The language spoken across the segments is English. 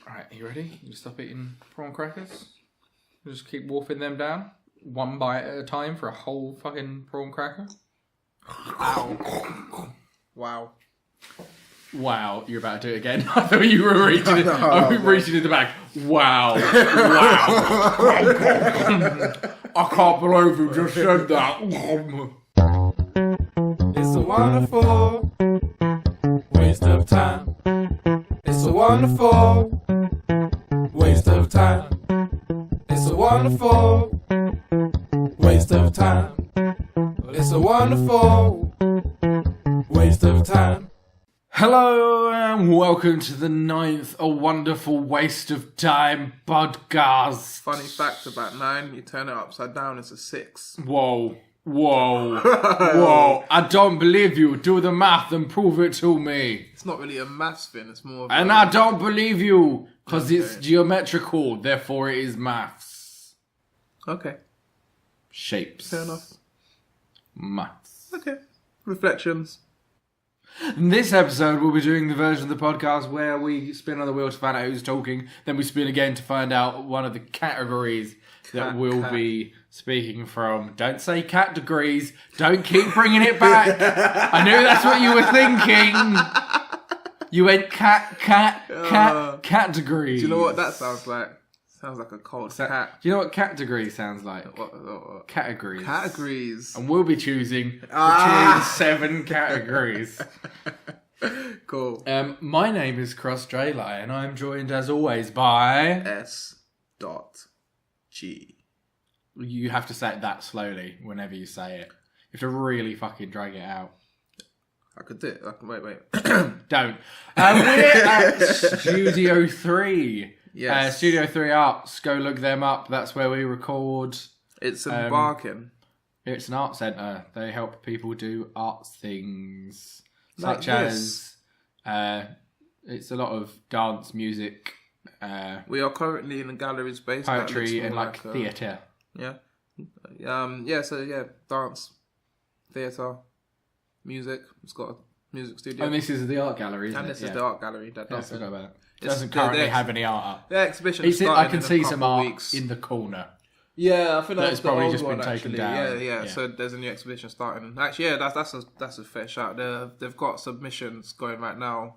Alright, you ready? You stop eating prawn crackers? Just keep wolfing them down, one bite at a time for a whole fucking prawn cracker? Wow. Wow, you're about to do it again. I thought you were reaching in the back. Wow. I can't believe you just said that. It's a wonderful waste of time. It's a wonderful waste of time. It's a wonderful waste of time. It's a wonderful waste of time. Hello and welcome to the 9th A Wonderful Waste of Time podcast. Funny fact about 9, you turn it upside down, it's a 6. Whoa. I don't believe you. Do the math and prove it to me. It's not really a maths thing, it's more of And I don't believe you, because it's geometrical, therefore it is maths. Okay. Shapes. Fair enough. Maths. Okay. Reflections. In this episode, we'll be doing the version of the podcast where we spin on the wheel to find out who's talking, then we spin again to find out one of the categories that we'll be speaking from. Don't say categories. Don't keep bringing it back. I knew that's what you were thinking. You went categories. Do you know what that sounds like? Sounds like a cold cat. Do you know what category sounds like? What? Categories. Categories. And we'll be choosing between 7 categories. Cool. My name is Cross Draylight, and I'm joined as always by S.G. You have to say it that slowly whenever you say it. You have to really fucking drag it out. I could do it. Wait. Don't. We're at Studio 3. Yes. Studio 3 Arts. Go look them up. That's where we record. It's embarking. It's an art centre. They help people do arts things. Like Such as... it's a lot of dance, music... we are currently in a gallery space. Poetry and like theatre. Yeah. Dance, theatre, music. It's got a music studio. And this is the art gallery, isn't and it? this is the art gallery that does I forgot about it. It It's- doesn't currently the- have any art up. The exhibition I can see some art weeks. in the corner. Yeah, I think That's that's probably the old just been one, taken actually. down. Yeah. Yeah. So there's a new exhibition starting. Actually, yeah, that's a fair shout. They've got submissions going right now.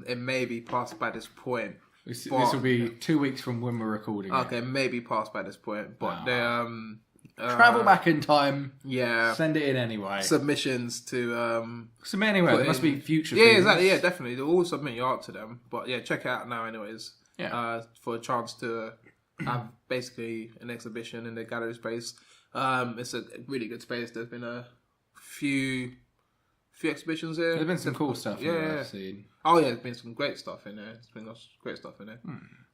It may be passed by this point. This will be 2 weeks from when we're recording. Okay, maybe passed by this point, but they travel back in time. Yeah, Send it in anyway. submissions to Submit anyway. There must be future. Yeah, things. exactly. Yeah, definitely. They'll all submit your art to them. But yeah, check it out now, anyways. Yeah. For a chance to have basically an exhibition in the gallery space. It's a really good space. There's been a few exhibitions here. There's been some cool stuff. Yeah. I've seen. Oh yeah, there's been some great stuff in there.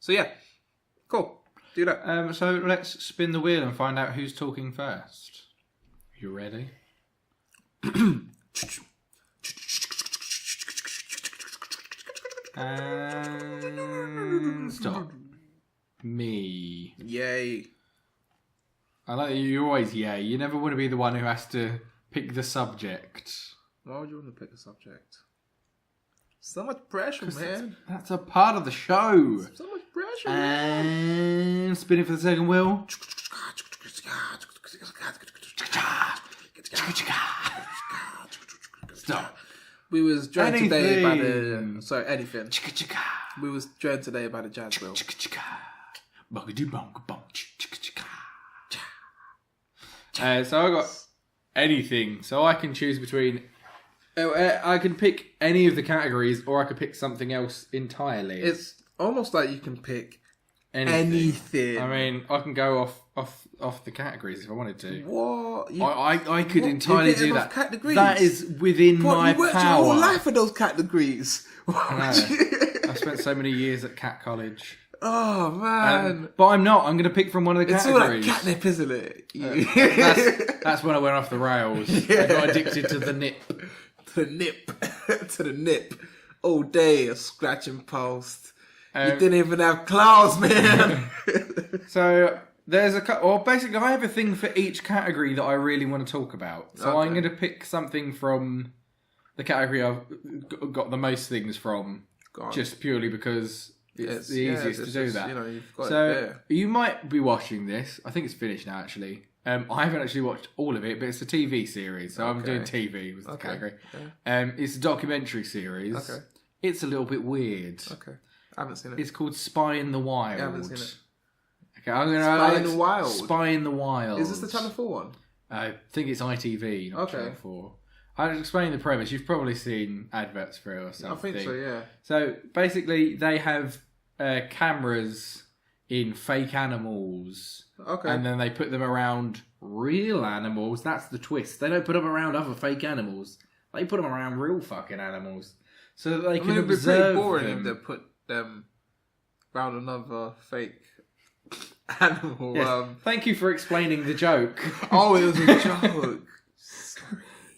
So yeah, cool. Do that. So let's spin the wheel and find out who's talking first. You ready? And stop. Me. Yay. I like that you're always yay. You never want to be the one who has to pick the subject. Why would you want to pick a subject? So much pressure, man. That's a part of the show. So much pressure, man. And spinning for the second wheel. Stop. We was joined today by the... Anything. Sorry, anything. We was joined today by the jazz wheel. So I got anything. So I can choose between... I can pick any of the categories, or I could pick something else entirely. It's almost like you can pick anything. I mean, I can go off the categories if I wanted to. What? I could entirely do that. Categories? That is within my you worked power. your whole life for those categories. I know. I spent so many years at Cat College. Oh, man. But I'm not. I'm going to pick from one of the It's all categories. like catnip, isn't it? That's when I went off the rails. I got addicted to the nip. To the nip. All day, a scratching post. You didn't even have claws, man. So there's basically I have a thing for each category that I really want to talk about. So I'm going to pick something from the category I've got the most things from, just purely because It's the easiest to do that. You know, you've got so it there. you might be watching this. I think it's finished now, actually. I haven't actually watched all of it, but it's a TV series, so I'm doing TV was the category. Okay. It's a documentary series. Okay. It's a little bit weird. Okay. I haven't seen it. It's called Spy in the Wild. I haven't seen it. Okay, I'm gonna Spy in the Wild. Spy in the Wild. Is this the Channel 4 one? I think it's ITV, not Channel 4. I'll explain the premise. You've probably seen adverts for it or something. I think so, yeah. So basically, they have cameras in fake animals. Okay. And then they put them around real animals. That's the twist. They don't put them around other fake animals. They put them around real fucking animals. So that they can observe them. It'd be pretty boring if they put them around another fake animal. Yes. Thank you for explaining the joke. Oh, it was a joke.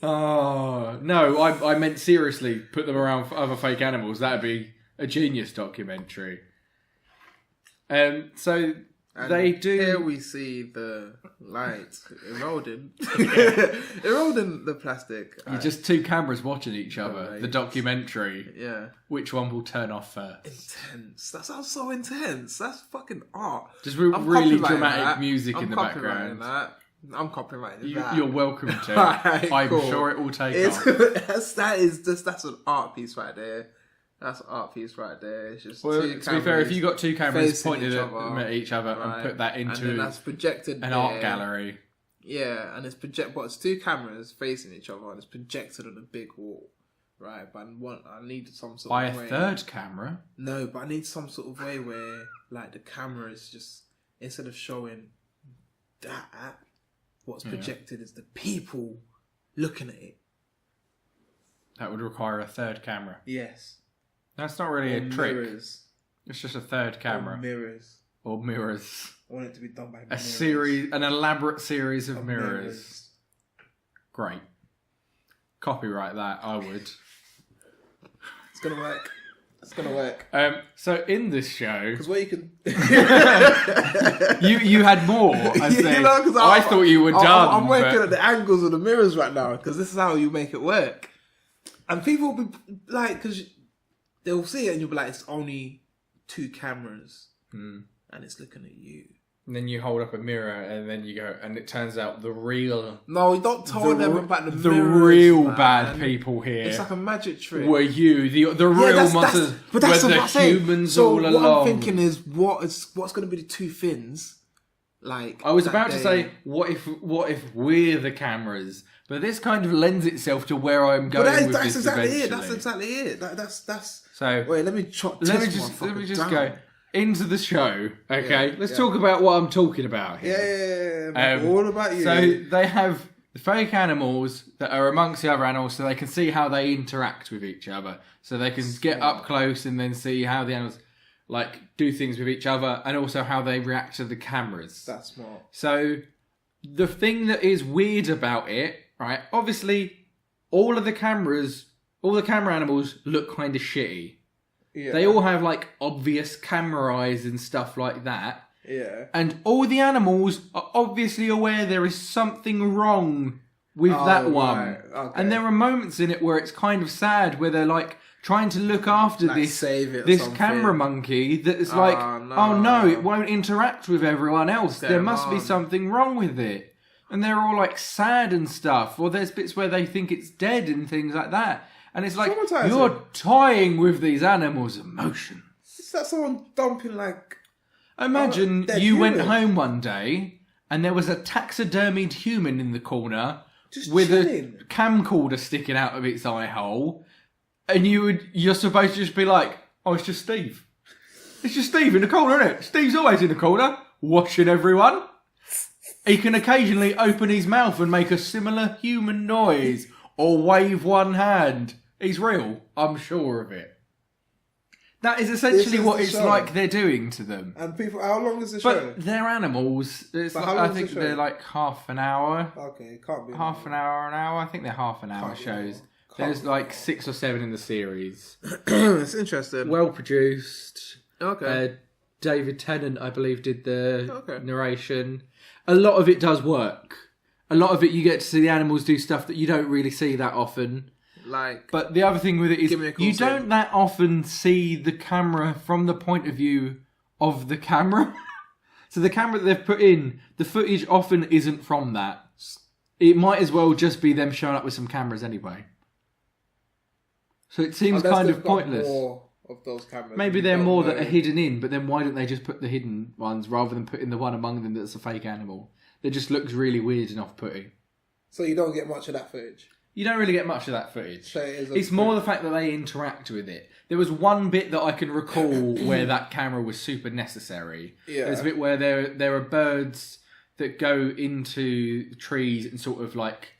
Oh, no, I meant seriously put them around other fake animals. That'd be a genius documentary. So and they do... Here we see the light eroding. Eroding the plastic. You're just two cameras watching each other. The documentary. Yeah. Which one will turn off first? Intense. That sounds so intense. That's fucking art. Just really dramatic music in the background. I'm copyrighting that. You're welcome to. Right, I'm sure it will take off. That's an art piece right there. That's an art piece right there. It's just to be fair, if you got two cameras pointed at each other and put that into and that's projected an art gallery. Yeah, and it's two cameras facing each other and it's projected on a big wall. Right, but I need some sort of way... By a third camera? No, but I need some sort of way where like the camera is just, instead of showing that, what's projected is the people looking at it. That would require a third camera. Yes. That's not really a trick. Mirrors. It's just a third camera. Or mirrors. I want it to be done by mirrors. An elaborate series of mirrors. Great. Copyright that, I would. It's gonna work. It's gonna work. So in this show, because what you can, you had more. I thought you were done. I'm working at the angles of the mirrors right now because this is how you make it work. And people will be like, because they'll see it and you'll be like, it's only two cameras, and it's looking at you. And then you hold up a mirror, and then you go, and it turns out the real... No, don't tell them about the mirrors, real man. Bad people here. It's like a magic trick. Were you the real monsters? But that's were the humans all along. What I'm thinking is, what's going to be the two fins? Like I was about to say, what if we're the cameras? But this kind of lends itself to where I'm going with this eventually. That's exactly it. That's. So wait, let me just go into the show. Okay, let's talk about what I'm talking about here. Yeah. All about you. So they have the fake animals that are amongst the other animals, so they can see how they interact with each other. So they can get up close and then see how the animals do things with each other, and also how they react to the cameras. That's smart. So the thing that is weird about it, right? Obviously, all the camera animals look kind of shitty. Yeah. They all have obvious camera eyes and stuff like that. Yeah. And all the animals are obviously aware there is something wrong with that one. Right. Okay. And there are moments in it where it's kind of sad, where they're trying to look after this camera monkey that's oh no, it won't interact with everyone else. There must be something wrong with it. And they're all sad and stuff. Or there's bits where they think it's dead and things like that. And it's you're toying with these animals' emotions. Is that someone dumping Imagine you went home one day and there was a taxidermied human in the corner with a camcorder sticking out of its eye hole, and you're supposed to just be like, oh, it's just Steve. It's just Steve in the corner, isn't it? Steve's always in the corner, watching everyone. He can occasionally open his mouth and make a similar human noise or wave one hand. He's real. I'm sure of it. That is essentially what it's like they're doing to them. And people, how long is the show? But they're animals. I think they're half an hour. Okay, it can't be. Half an hour, an hour. I think they're half an hour shows. There's 6 or 7 in the series. It's interesting. Well produced. Okay. David Tennant, I believe, did the narration. A lot of it does work. A lot of it, you get to see the animals do stuff that you don't really see that often. Like, but the other thing with it is Give me a call you soon. don't that often see the camera from the point of view of the camera. So the camera that they've put in, the footage often isn't from that. It might as well just be them showing up with some cameras anyway. So it seems unless kind they've of got pointless. more of those cameras. Maybe You they're don't more know. that are hidden in, but then why don't they just put the hidden ones rather than putting the one among them that's a fake animal? That just looks really weird and off-putting. So you don't get much of that footage. You don't really get much of that footage. So it is It's more the fact that they interact with it. There was one bit that I can recall where that camera was super necessary. Yeah. There's a bit where there are birds that go into trees and sort of like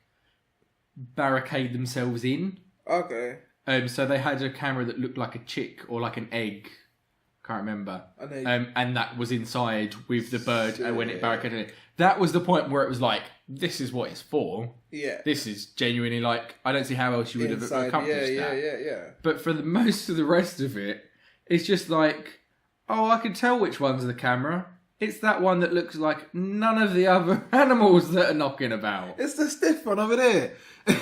barricade themselves in. Okay. So they had a camera that looked like a chick or like an egg. Can't remember. An egg. And that was inside with the bird when it barricaded it. That was the point where it was like, this is what it's for. Yeah. This is genuinely like, I don't see how else you would have accomplished that. Yeah. But for the most of the rest of it, it's just like, oh, I can tell which one's the camera. It's that one that looks like none of the other animals that are knocking about. It's the stiff one over there.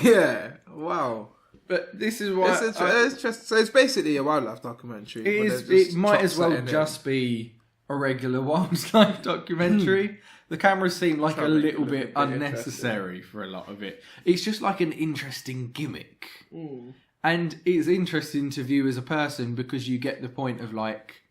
Yeah. Wow. But this is why... It's just, so it's basically a wildlife documentary. It might as well just be a regular wildlife documentary. The cameras seem like a little bit unnecessary for a lot of it. It's just like an interesting gimmick. Mm. And it's interesting to view as a person because you get the point of like,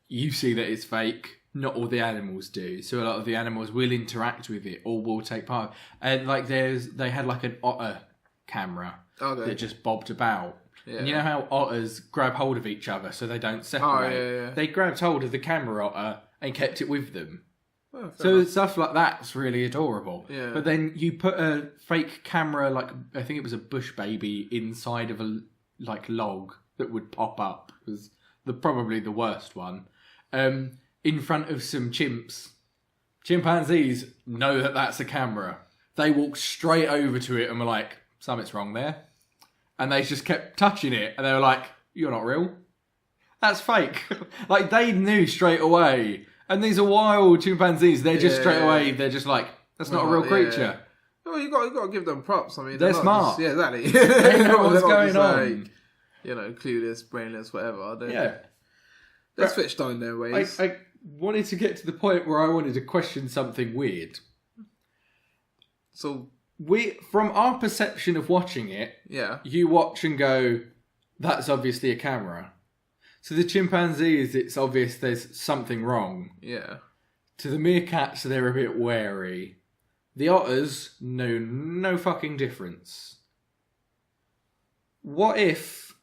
you see that it's fake. Not all the animals do. So a lot of the animals will interact with it or will take part. And like they had like an otter camera that just bobbed about. Yeah. And you know how otters grab hold of each other so they don't separate? Oh, yeah. They grabbed hold of the camera otter and kept it with them. Oh, so stuff like that's really adorable. Yeah. But then you put a fake camera, like I think it was a bush baby, inside of a like log that would pop up. It was probably the worst one. In front of some chimps. Chimpanzees know that that's a camera. They walked straight over to it and were like, something's wrong there. And they just kept touching it. And they were like, you're not real. That's fake. Like, they knew straight away. And these are wild chimpanzees. They're just straight away, they're just like, that's not a real creature. Well, you got to give them props. I mean, they're smart. Just, exactly. They know what's going on. Like, clueless, brainless, whatever. They're switched on in their ways. I wanted to get to the point where I wanted to question something weird. So from our perception of watching it, you watch and go, that's obviously a camera. To the chimpanzees, it's obvious there's something wrong. Yeah. To the meerkats, they're a bit wary. The otters know no fucking difference. What if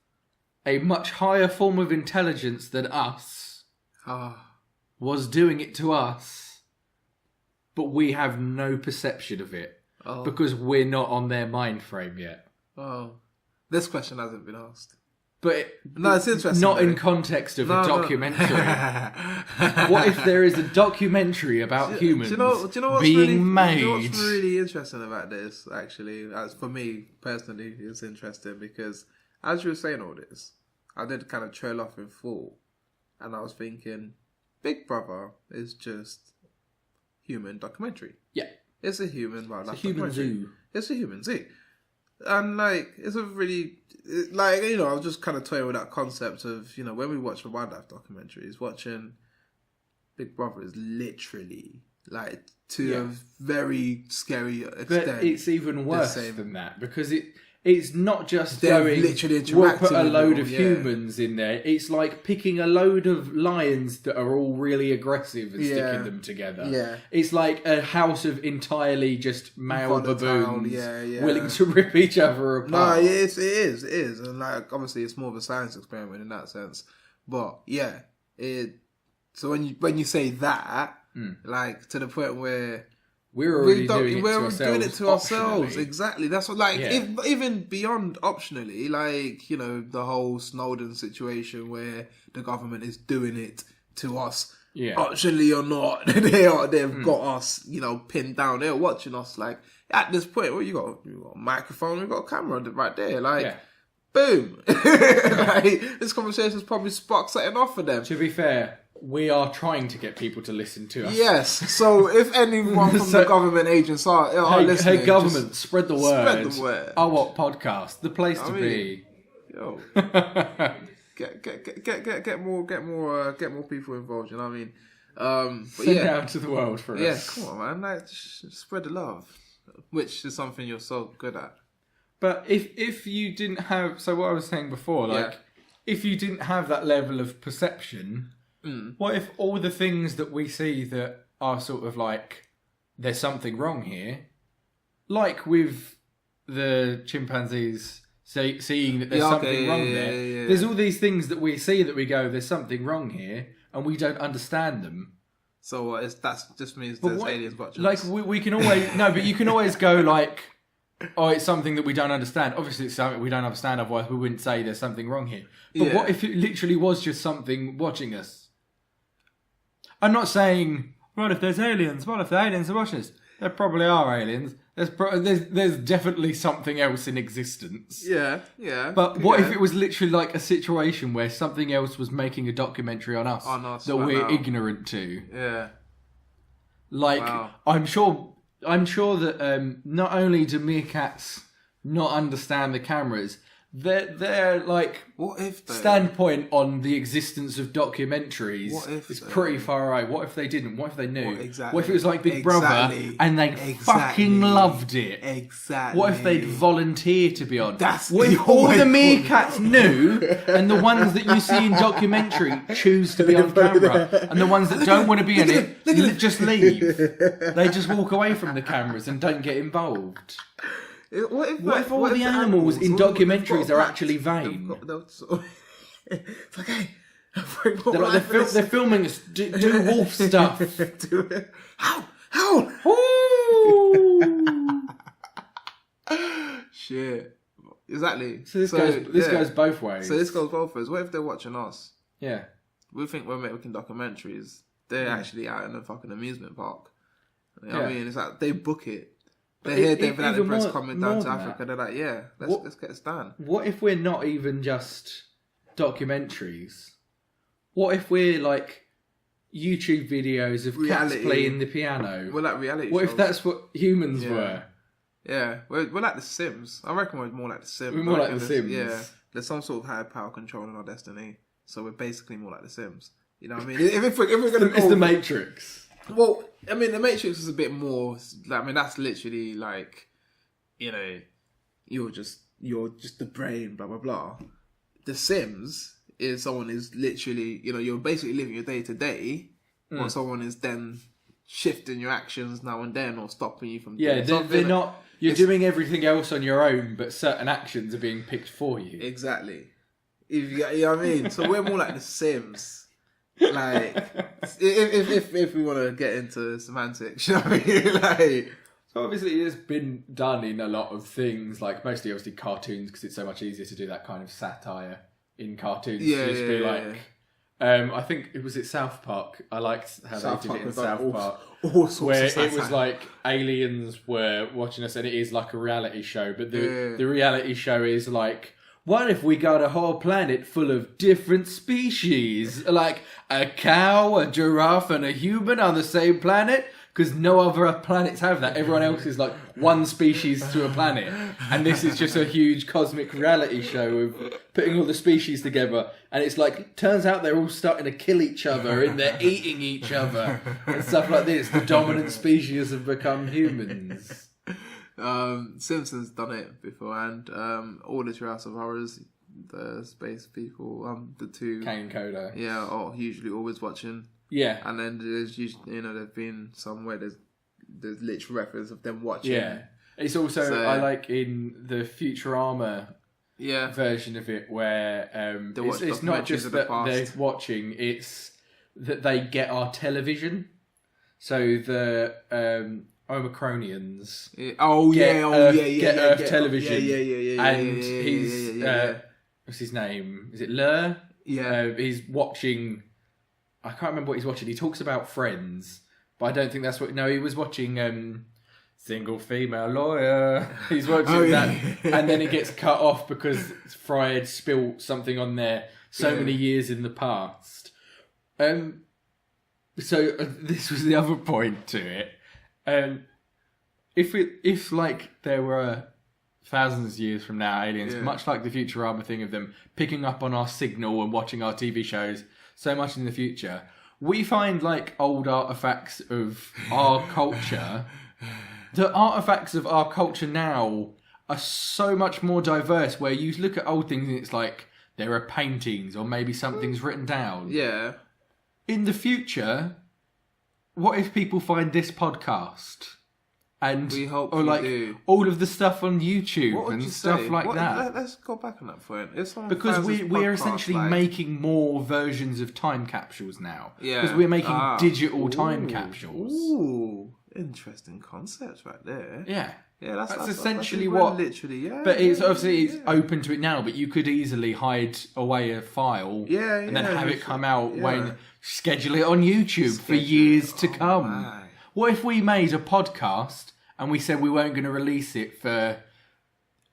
a much higher form of intelligence than us was doing it to us, but we have no perception of it because we're not on their mind frame yet? Oh, this question hasn't been asked. But no, it's interesting. Not in context of a documentary. What if there is a documentary about humans being made? You know what's really interesting about this, actually, as for me personally, it's interesting because as you were saying all this, I did kind of trail off in thought, and I was thinking, Big Brother is just human documentary. Yeah, it's a human wildlife. It's a human zoo. It's a human zoo, and like it's a really like I was just kind of toying with that concept of when we watch the wildlife documentaries, watching Big Brother is literally like to a very scary extent. But it's even worse than that because it's not just literally we'll put a load of humans in there. It's like picking a load of lions that are all really aggressive and sticking them together. Yeah. It's like a house of entirely just male baboons yeah. willing to rip each other apart. No, it is. And like obviously it's more of a science experiment in that sense. But yeah, so when you say that, like to the point where we're doing it to ourselves. Exactly. That's what, even beyond optionally, like, the whole Snowden situation where the government is doing it to us, optionally or not. They've got us, pinned down. They're watching us. Like, at this point, you got a microphone, you got a camera right there. Like, boom. Like, this conversation's probably sparked something off for them. To be fair, we are trying to get people to listen to us. Yes. So if anyone from the government agents are listening, hey, government, spread the word. Spread the word. AWWOT podcast, the place to be. Yo, get more people involved. You know what I mean? But Send out to the world for us. Yeah, come on, man. Like, spread the love, which is something you're so good at. But if you didn't have, so what I was saying before, like, if you didn't have that level of perception, what if all the things that we see that are sort of like, there's something wrong here, like with the chimpanzees seeing that there's something wrong there, there's all these things that we see that we go, there's something wrong here, and we don't understand them. So that just means there's aliens watching like us. we can always no, but you can always go like, oh, it's something that we don't understand. Obviously, it's something we don't understand. Otherwise, we wouldn't say there's something wrong here. But what if it literally was just something watching us? I'm not saying, what if there's aliens? What if the aliens are watching us? There probably are aliens. There's definitely something else in existence. Yeah. But what if it was literally like a situation where something else was making a documentary on us that we're ignorant to? Yeah. Like, wow. I'm sure that not only do meerkats not understand the cameras, their like what if standpoint on the existence of documentaries is pretty far away. What if they didn't? What if they knew? What if it was like Big Brother and they fucking loved it? Exactly. What if they'd volunteer to be on? What if all the meerkats knew and the ones that you see in documentary choose to be on camera and the ones that don't want to be in it just leave? They just walk away from the cameras and don't get involved. What if all the animals in documentaries are actually vain? It's like, hey, they're filming us do wolf stuff. How? Shit. Exactly. So this goes both ways. So this goes both ways. What if they're watching us? Yeah. We think we're making documentaries. They're actually out in a fucking amusement park. You know what I mean? It's like they book it. They hear David Attenborough's coming down to Africa. They're like, yeah, let's get this done. What if we're not even just documentaries? What if we're like YouTube videos of cats playing the piano? We're like reality What shows. if that's what humans were? Yeah, we're like The Sims. I reckon we're more like The Sims. We're more like The Sims. Yeah, there's some sort of higher power controlling our destiny. So we're basically more like The Sims. You know what I mean? If we're going to It's the Matrix. Well, I mean, The Matrix is a bit more. I mean, that's literally like, you know, you're just the brain, blah blah blah. The Sims is someone is literally, you know, you're basically living your day to day, while someone is then shifting your actions now and then or stopping you from doing something. They're not. You're doing everything else on your own, but certain actions are being picked for you. Exactly. You know what I mean? So we're more like The Sims. Like, if we want to get into semantics, you know what I mean? Like, so obviously it's been done in a lot of things, like mostly obviously cartoons, because it's so much easier to do that kind of satire in cartoons. I think it was South Park. I liked how they did it in South Park, where it was like aliens were watching us, and it is like a reality show. But the reality show is like, what if we got a whole planet full of different species? Like a cow, a giraffe, and a human on the same planet? Because no other planets have that. Everyone else is like one species to a planet. And this is just a huge cosmic reality show of putting all the species together. And it's like, turns out they're all starting to kill each other and they're eating each other and stuff like this. The dominant species have become humans. Simpsons done it beforehand. All the Jurassic of Horrors, the space people, the two Kane and Koda, are usually always watching. Yeah, and then there's usually, there've been somewhere there's literal reference of them watching. Yeah, it's also I like in the Futurama version of it where it's not just that they're watching; it's that they get our television. So the Omicronians get Earth television. And he's what's his name? Is it Lur? Yeah. He's watching. I can't remember what he's watching. He talks about Friends, but I don't think that's what. No, he was watching single female lawyer. He's watching that, and then it gets cut off because Fry had spilt something on there many years in the past. So this was the other point to it. If like there were thousands of years from now, aliens, much like the Futurama thing of them picking up on our signal and watching our TV shows so much in the future, we find like old artifacts of our culture. The artifacts of our culture now are so much more diverse, where you look at old things and it's like there are paintings or maybe something's written down. Yeah. In the future, what if people find this podcast? And we hope or like do. All of the stuff on YouTube and stuff like that. Let's go back on that point. Because we are essentially making more versions of time capsules now. Yeah. Because we're making digital time capsules. Ooh, interesting concept right there. Yeah. Yeah, that's essentially what. Literally, yeah. But it's obviously open to it now. But you could easily hide away a file, and then have it come out when schedule it on YouTube for years to come. My. What if we made a podcast and we said we weren't going to release it for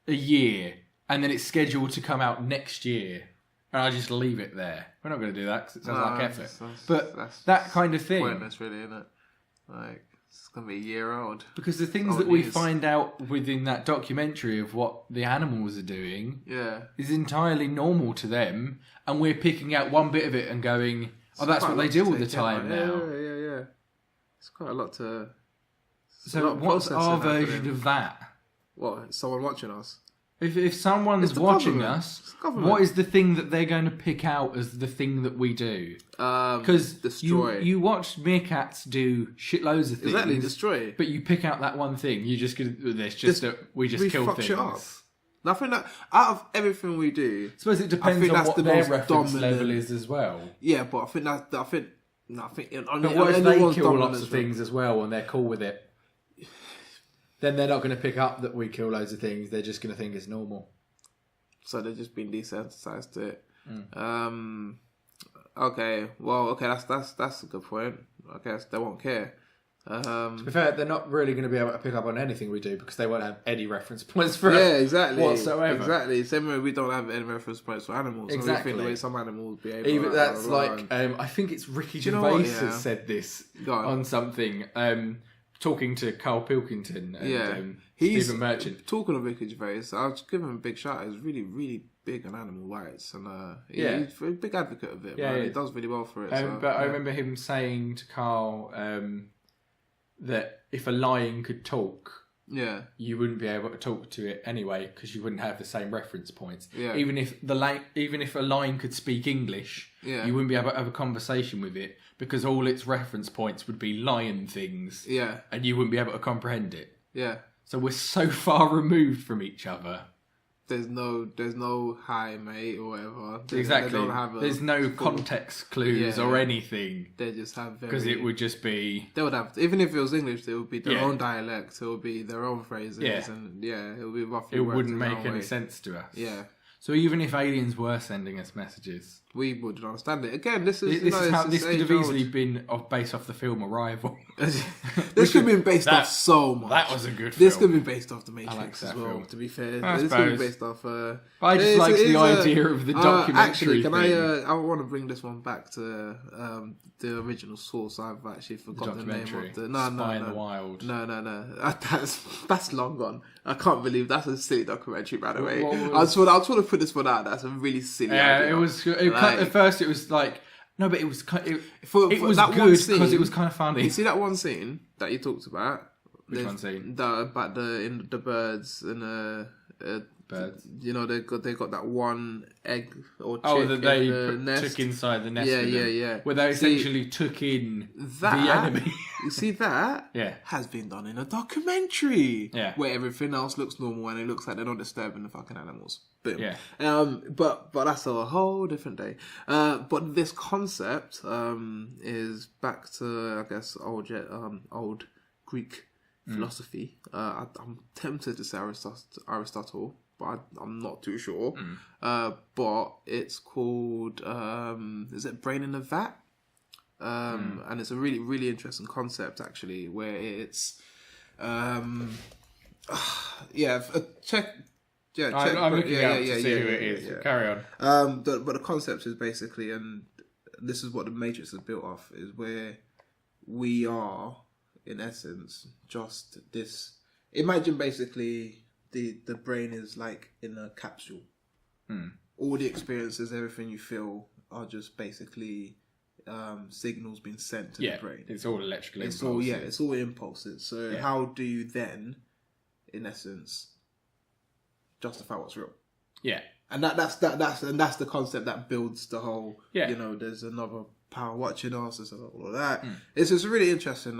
a year, and then it's scheduled to come out next year, and I just leave it there? We're not going to do that because it sounds like effort. But that kind of thing. Pointless, really, isn't it? Like, it's going to be a year old. Because the things that we find out within that documentary of what the animals are doing is entirely normal to them, and we're picking out one bit of it and going, oh, that's what they do all the time now. Yeah. It's quite a lot to... So what's our version of that? What? Someone watching us? If someone's watching us, what is the thing that they're going to pick out as the thing that we do? Because you watch meerkats do shitloads of things. Exactly, destroy. But you pick out that one thing. You just we kill things. Shit up. I think that out of everything we do, I suppose it depends on what their reference level is as well. Yeah, but I think that's. No, I think. But what if they kill lots of things as well and they're cool with it? Then they're not going to pick up that we kill loads of things. They're just going to think it's normal. So they're just being desensitized to it. Okay. Well. Okay. That's a good point. I guess they won't care. To be fair, they're not really going to be able to pick up on anything we do because they won't have any reference points for it whatsoever. Exactly. Same way we don't have any reference points for animals. Exactly. So we think the way some animals behave. Even that's like I think it's Ricky Gervais has said this on something. Talking to Carl Pilkington and Stephen Merchant. Talking of Ricky Gervais, I'll just give him a big shout out. He's really, really big on animal rights, and he's a big advocate of it. Yeah, he does really well for it. I remember him saying to Carl that if a lion could talk, you wouldn't be able to talk to it anyway because you wouldn't have the same reference points. Yeah. Even if a lion could speak English, you wouldn't be able to have a conversation with it because all its reference points would be lion things. Yeah. And you wouldn't be able to comprehend it. Yeah. So we're so far removed from each other. There's no hi mate or whatever. Exactly. They don't have there's no context clues or anything. They just have because it would just be. They would have even if it was English, it would be their own dialect. It would be their own phrases, and it would be roughly. It wouldn't make any sense to us. Yeah. So even if aliens were sending us messages, we wouldn't understand it. Again, this could have easily been based off the film Arrival. This could have been based off so much. That was a good film. This could be based off The Matrix as well, to be fair. This could be based off... I just like the idea of the documentary actually, I want to bring this one back to the original source. I've actually forgotten the name of the... Spy in the Wild. No. That's long gone. I can't believe that's a silly documentary, by the way. I just want to put this one out. That's a really silly idea. It was... At first it was like... No, but it was it was good because it was kind of funny. You see that one scene that you talked about? Which one scene? About the birds and birds. You know they got that one egg or chick that they took inside the nest. Yeah. Where they essentially took in the enemy. You see that? Has been done in a documentary. Yeah. Where everything else looks normal and it looks like they're not disturbing the fucking animals. Boom. Yeah. But that's a whole different day. But this concept is back to I guess old Greek philosophy. I'm tempted to say Aristotle, but I'm not too sure. But it's called is it Brain in a Vat? And it's a really, really interesting concept actually, where it's Check. Yeah, I'm looking out to see who it is. Yeah. Carry on. But the concept is basically, and this is what the Matrix is built off, is where we are, in essence, just this. Imagine basically the brain is like in a capsule. All the experiences, everything you feel, are just basically signals being sent to the brain. It's all electrical impulses. It's all impulses. So how do you then, in essence, justify what's real? Yeah. And that's the concept that builds the whole. Yeah. There's another power watching us. There's all of that. It's just really interesting.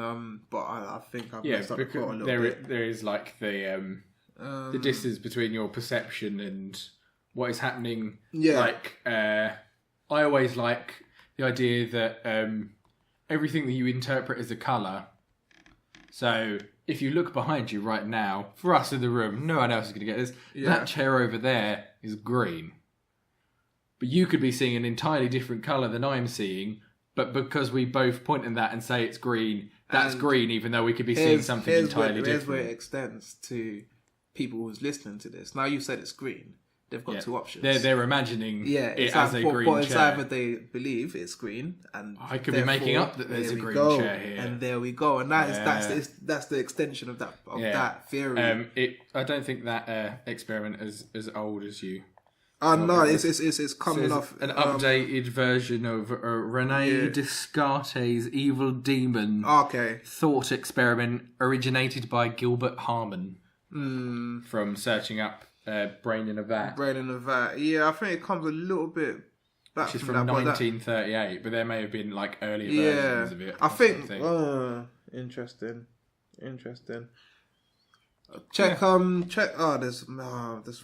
But I think I've messed up the plot a little bit. There is like the distance between your perception and what is happening. Yeah. Like I always like the idea that everything that you interpret as a colour. So if you look behind you right now, for us in the room, no one else is going to get this. Yeah. That chair over there is green. But you could be seeing an entirely different colour than I'm seeing. But because we both point at that and say it's green, that's green, even though we could be seeing something entirely different. Here's where it extends to people who's listening to this. Now you said it's green. They've got two options. They're imagining it as a green chair. It's either they believe it's green, and I could be making up that there's a green chair here, and there we go. And that's the extension of that theory. I don't think that experiment is as old as you. No, it's coming off an updated version of Rene Descartes' evil demon. Thought experiment originated by Gilbert Harman from searching up. Brain in a Vat. Yeah, I think it comes a little bit back. Which is from 1938, but there may have been like earlier versions of it. I think. Interesting. Check. There's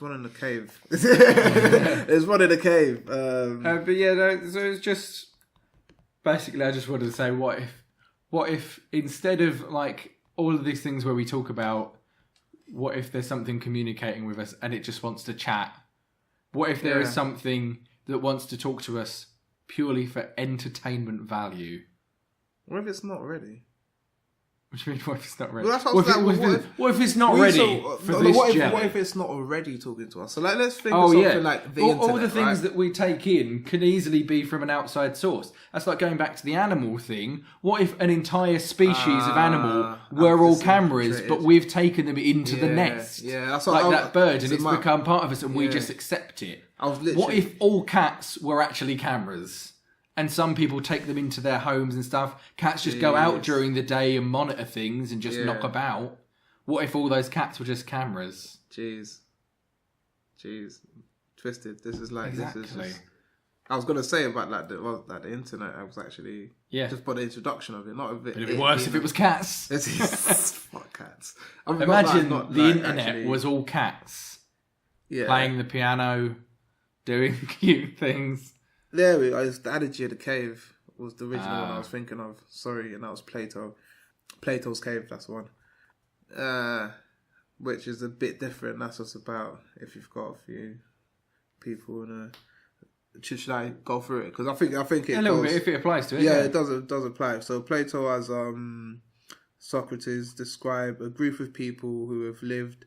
one in the cave. There's one in the cave. So it's just basically, I just wanted to say, what if instead of like all of these things where we talk about. What if there's something communicating with us and it just wants to chat? What if there is something that wants to talk to us purely for entertainment value? What if it's not ready? What do you mean, what if it's not ready? Well, what if it's not ready for this what if it's not already talking to us? So like, let's think of something like the internet, all the things that we take in can easily be from an outside source. That's like going back to the animal thing. What if an entire species of animal were all cameras, but we've taken them into the nest? Yeah, that's like that bird, and it's become part of us, and we just accept it. What if all cats were actually cameras? And some people take them into their homes and stuff. Cats just go out during the day and monitor things and just knock about. What if all those cats were just cameras? Jeez. Twisted. This is like... Exactly. This is just, I was going to say about like the internet. I was actually... Just by the introduction of it. Not a bit... It'd be worse if it was cats. Fuck cats. Imagine the internet actually... was all cats. Yeah. Playing the piano, doing cute things. There we go. The Anarchy of the Cave was the original one I was thinking of. Sorry, and that was Plato. Plato's Cave, that's one. Which is a bit different. That's what's about if you've got a few people in a... Should I go through it? Because I think it a little bit if it applies to it. Yeah, it does apply. So Plato has Socrates describe a group of people who have lived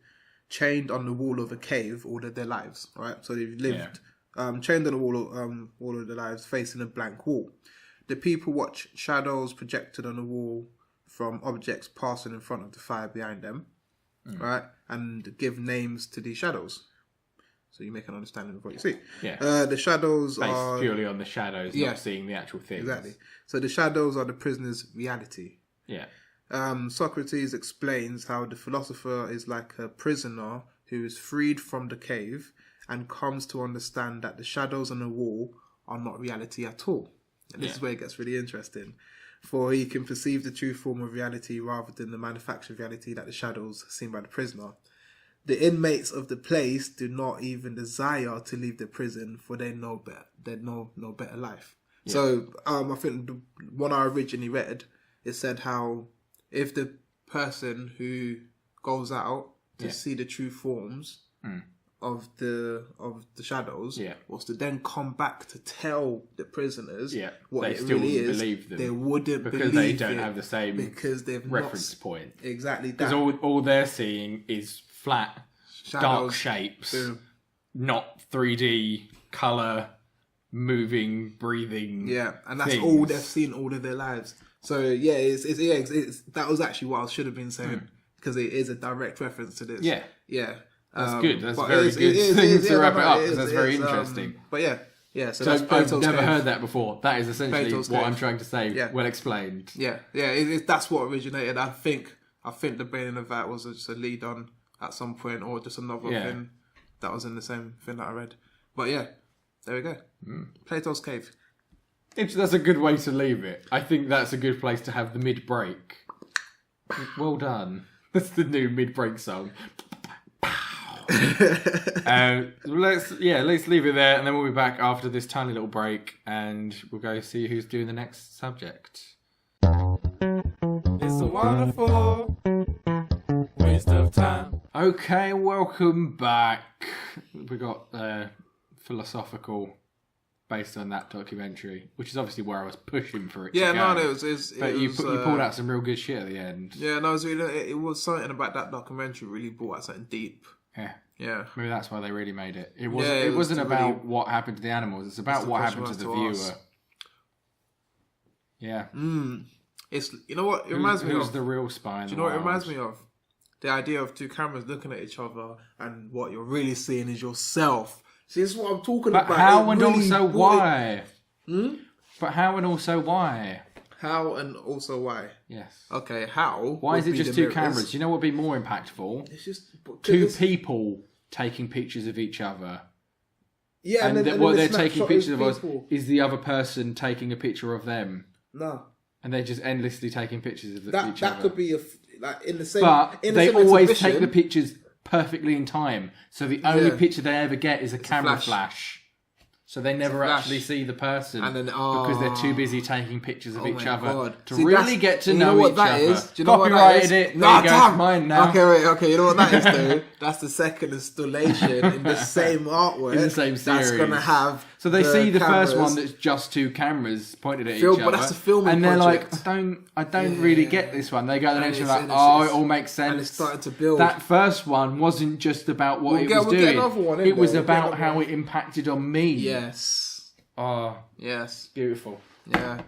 chained on the wall of a cave all of their lives, right? So they've lived... chained on the wall of their lives, facing a blank wall. The people watch shadows projected on the wall from objects passing in front of the fire behind them, right? And give names to these shadows. So you make an understanding of what you see. Yeah. The shadows based purely on the shadows, not seeing the actual things. Exactly. So the shadows are the prisoner's reality. Yeah. Socrates explains how the philosopher is like a prisoner who is freed from the cave and comes to understand that the shadows on the wall are not reality at all. And this is where it gets really interesting. For he can perceive the true form of reality rather than the manufactured reality that the shadows seen by the prisoner. The inmates of the place do not even desire to leave the prison, for they know better. They know no better life. Yeah. So I think the one I originally read, it said how if the person who goes out to see the true forms the shadows Yeah. was to then come back to tell the prisoners what they it still really wouldn't is. believe them They wouldn't because believe they don't it have the same because they've reference not, point. Exactly that. Because all they're seeing is flat, dark Shadows. shapes, Boom. not 3D colour, moving, breathing. Yeah, and that's things. all they've seen all of their lives. So yeah, it's that was actually what I should have been saying because it is a direct reference to this. Yeah. Yeah. That's good. That's a but very it good is, thing it is, to wrap it up is, because that's it very is, interesting. But yeah. So So that's I've Plato's never Cave. heard that before. That is essentially Plato's what Cave. I'm trying to say. Yeah. Well explained. Yeah. That's what originated. I think the Brain in the Vat was just a lead on at some point, or just another thing that was in the same thing that I read. But yeah, there we go. Plato's Cave. That's a good way to leave it. I think that's a good place to have the mid-break. Well done. That's the new mid-break song. Let's leave it there, and then we'll be back after this tiny little break, and we'll go see who's doing the next subject. It's a wonderful waste of time. Okay, welcome back. We got philosophical based on that documentary, which is obviously where I was pushing for it. Yeah, to go. no, it was. But you pulled out some real good shit at the end. Yeah, no, it was something about that documentary really brought out something deep. Yeah. Maybe that's why they really made it. It was wasn't really- about what happened to the animals. It's about what happened to the viewer. us. Yeah. It's you know what it reminds me Who's of. the real spy in Do you the know what it world? reminds me of? The idea of two cameras looking at each other, and what you're really seeing is yourself. See, this is what I'm talking But about. how It and really also brought why? But how and also why? How and also why? Yes. Okay, how? Why is would it be just the two mirrors. cameras? You know what would be more impactful? It's just Two people taking pictures of each other. Yeah, And, then what the they're taking snapshot pictures of us people. is the other person taking a picture of them. No, And they're just endlessly taking pictures of each that other. could be like in the same. But in the they same always exhibition, take the pictures perfectly in time. So the only Yeah. picture they ever get is a camera flash. flash. So they never flash. actually see the person And then, because they're too busy taking pictures of Oh each my other God. to See, really that's- get to you know know what each that other. is? Do you know what that Copyrighted is? it. Nah, There you go. damn. It's mine now. Okay. You know what that is, though? That's the second installation in the same artwork. In the same That's series. gonna have. So they see the first cameras. one that's just two cameras pointed at Film- each but other, that's a filming and they're project. like, I don't really get this one. They go to the And next one it's- like, and oh, it's- it all makes and sense. it's starting to build. That first one wasn't just about what it was we'll get doing. another one in It was there. We'll get about another how one. it impacted on me. Yes. Oh, Yes. beautiful. Yeah.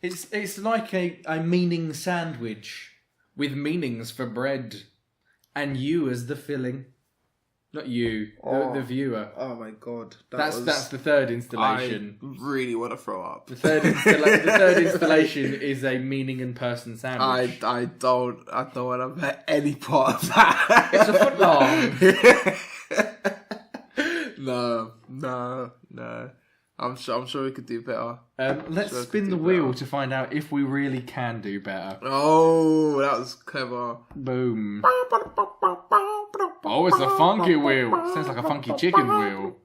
It's like a meaning sandwich with meanings for bread, and you as the filling. Not you, the viewer. Oh my God. That's the third installation. I really want to throw up. The third installation is a meaning and person sandwich. I don't want to have any part of that. It's a foot long. No. I'm sure we could do better. Let's Sure, spin could the do wheel better. to find out if we really can do better. Oh, that was clever. Boom. Oh, it's a funky wheel. Sounds like a funky chicken wheel.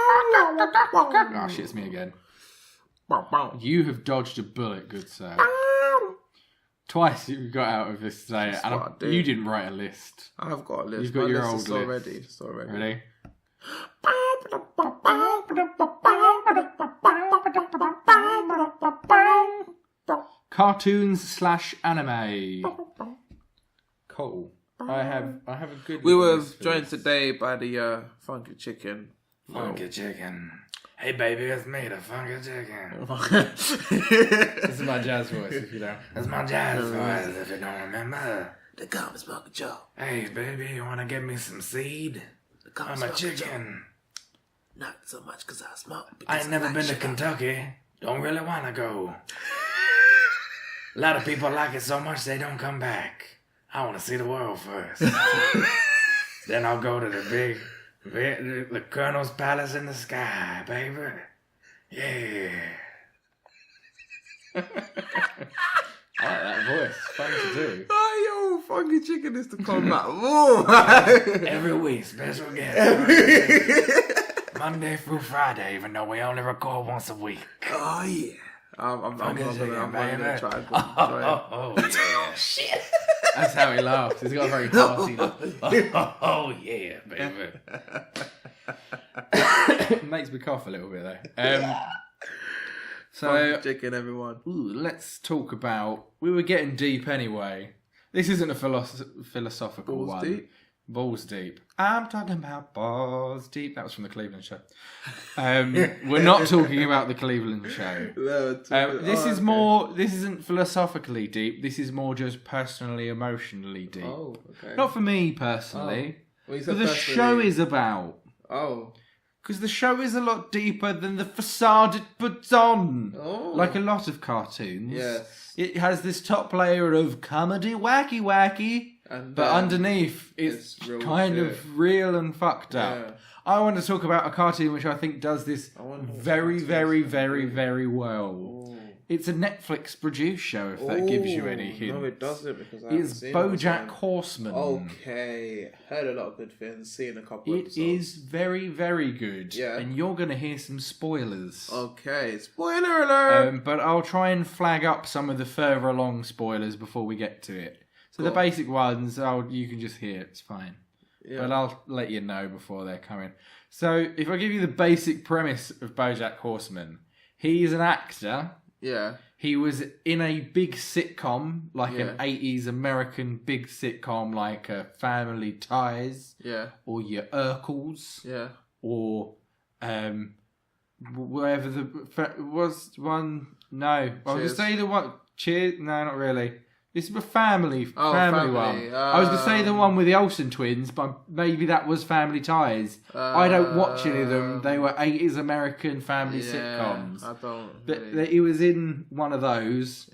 Oh shit, it's me again. You have dodged a bullet, good sir. Twice you got out of this today, That's and what I do. you didn't write a list. I've got a list. You've got My your list old is list. It's already. Ready? Cartoons / anime. Cool. I have a good. We were list for joined this. today by the Funky Chicken. Funky chicken. Hey baby, it's me, the funky chicken. This is my jazz voice, if you don't. That's my jazz voice, if you don't remember. The Common Smoking Joe. Hey baby, you wanna give me some seed? The Common I'm a Smoking chicken. Joe. Not so much because I smoke. I ain't never been to Kentucky. Don't really wanna go. A lot of people like it so much they don't come back. I wanna see the world first. Then I'll go to the Colonel's Palace in the sky, baby. Yeah. I like that voice. Fun to do. Oh, yo, Funky Chicken is to come back more. Every week, special guest. Monday through Friday, even though we only record once a week. Oh, yeah. I'm Funky chicken, gonna baby. try. Oh, yeah. Shit. That's how he laughs. He's got a very hearty laugh. Oh, yeah, baby. It makes me cough a little bit, though. So, chicken, everyone. Let's talk about... We were getting deep anyway. This isn't a philosophical Balls one. deep? Balls deep. I'm talking about balls deep. That was from the Cleveland show. We're not talking about the Cleveland show. No, This isn't philosophically deep. This is more just personally, emotionally deep. Oh, okay. Not for me personally. Well, but the show is about. Oh. Because the show is a lot deeper than the facade it puts on. Oh. Like a lot of cartoons. Yes. It has this top layer of comedy, wacky. But underneath, it's kind of real and fucked up. Yeah. I want to talk about a cartoon which I think does this very, very, very, very well. Ooh. It's a Netflix produced show, if that gives you any hints. No, it doesn't, because I haven't It's seen Bojack Horseman. Okay. Heard a lot of good things, seen a couple episodes. It is very, very good. Yeah. And you're going to hear some spoilers. Okay. Spoiler alert! But I'll try and flag up some of the further along spoilers before we get to it. So the basic ones, you can just hear. It's fine. Yeah. But I'll let you know before they're coming. So if I give you the basic premise of Bojack Horseman, he's an actor. Yeah. He was in a big sitcom, like an 80s American big sitcom, like Family Ties. Yeah. Or your Urkels. Yeah. Or whatever was one. No. I was going to say the one. Cheers. No, not really. This is a family one. I was going to say the one with the Olsen twins, but maybe that was Family Ties. I don't watch any of them. They were 80s American family sitcoms. I don't. But he was in one of those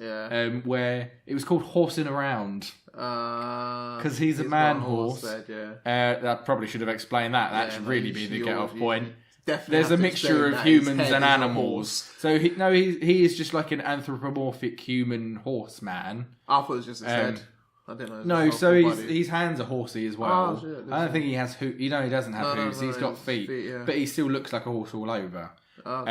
where it was called Horsing Around. Because he's a man horse. That probably should have explained that. That should really be the get-off point. There's a mixture of humans and animals. So he is just like an anthropomorphic human horseman. I thought it was just his head. I didn't No, know. so his hands are horsey as well. Oh, shit, I don't think he has hooves. He doesn't have hooves. He's got feet. But he still looks like a horse all over. Oh.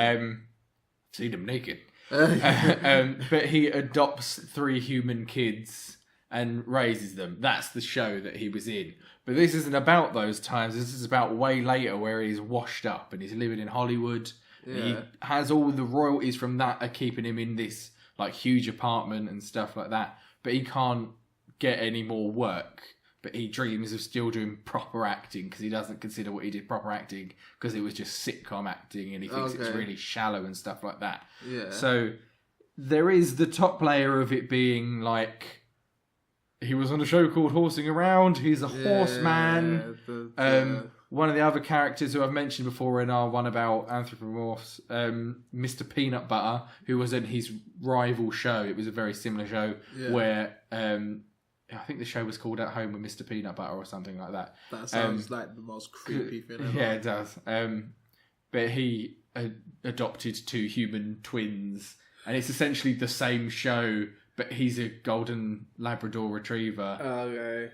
Seen him naked. But he adopts 3 human kids and raises them. That's the show that he was in. But this isn't about those times. This is about way later where he's washed up and he's living in Hollywood. Yeah. He has all the royalties from that are keeping him in this like huge apartment and stuff like that. But he can't get any more work. But he dreams of still doing proper acting because he doesn't consider what he did proper acting because it was just sitcom acting and he thinks it's really shallow and stuff like that. Yeah. So there is the top layer of it being like... He was on a show called Horsing Around. He's a horseman. One of the other characters who I've mentioned before in our one about anthropomorphs, Mr. Peanut Butter, who was in his rival show. It was a very similar show where I think the show was called At Home with Mr. Peanut Butter or something like that. That sounds like the most creepy thing ever. Yeah, it does. But he adopted 2 human twins, and it's essentially the same show. But he's a golden Labrador retriever. Okay.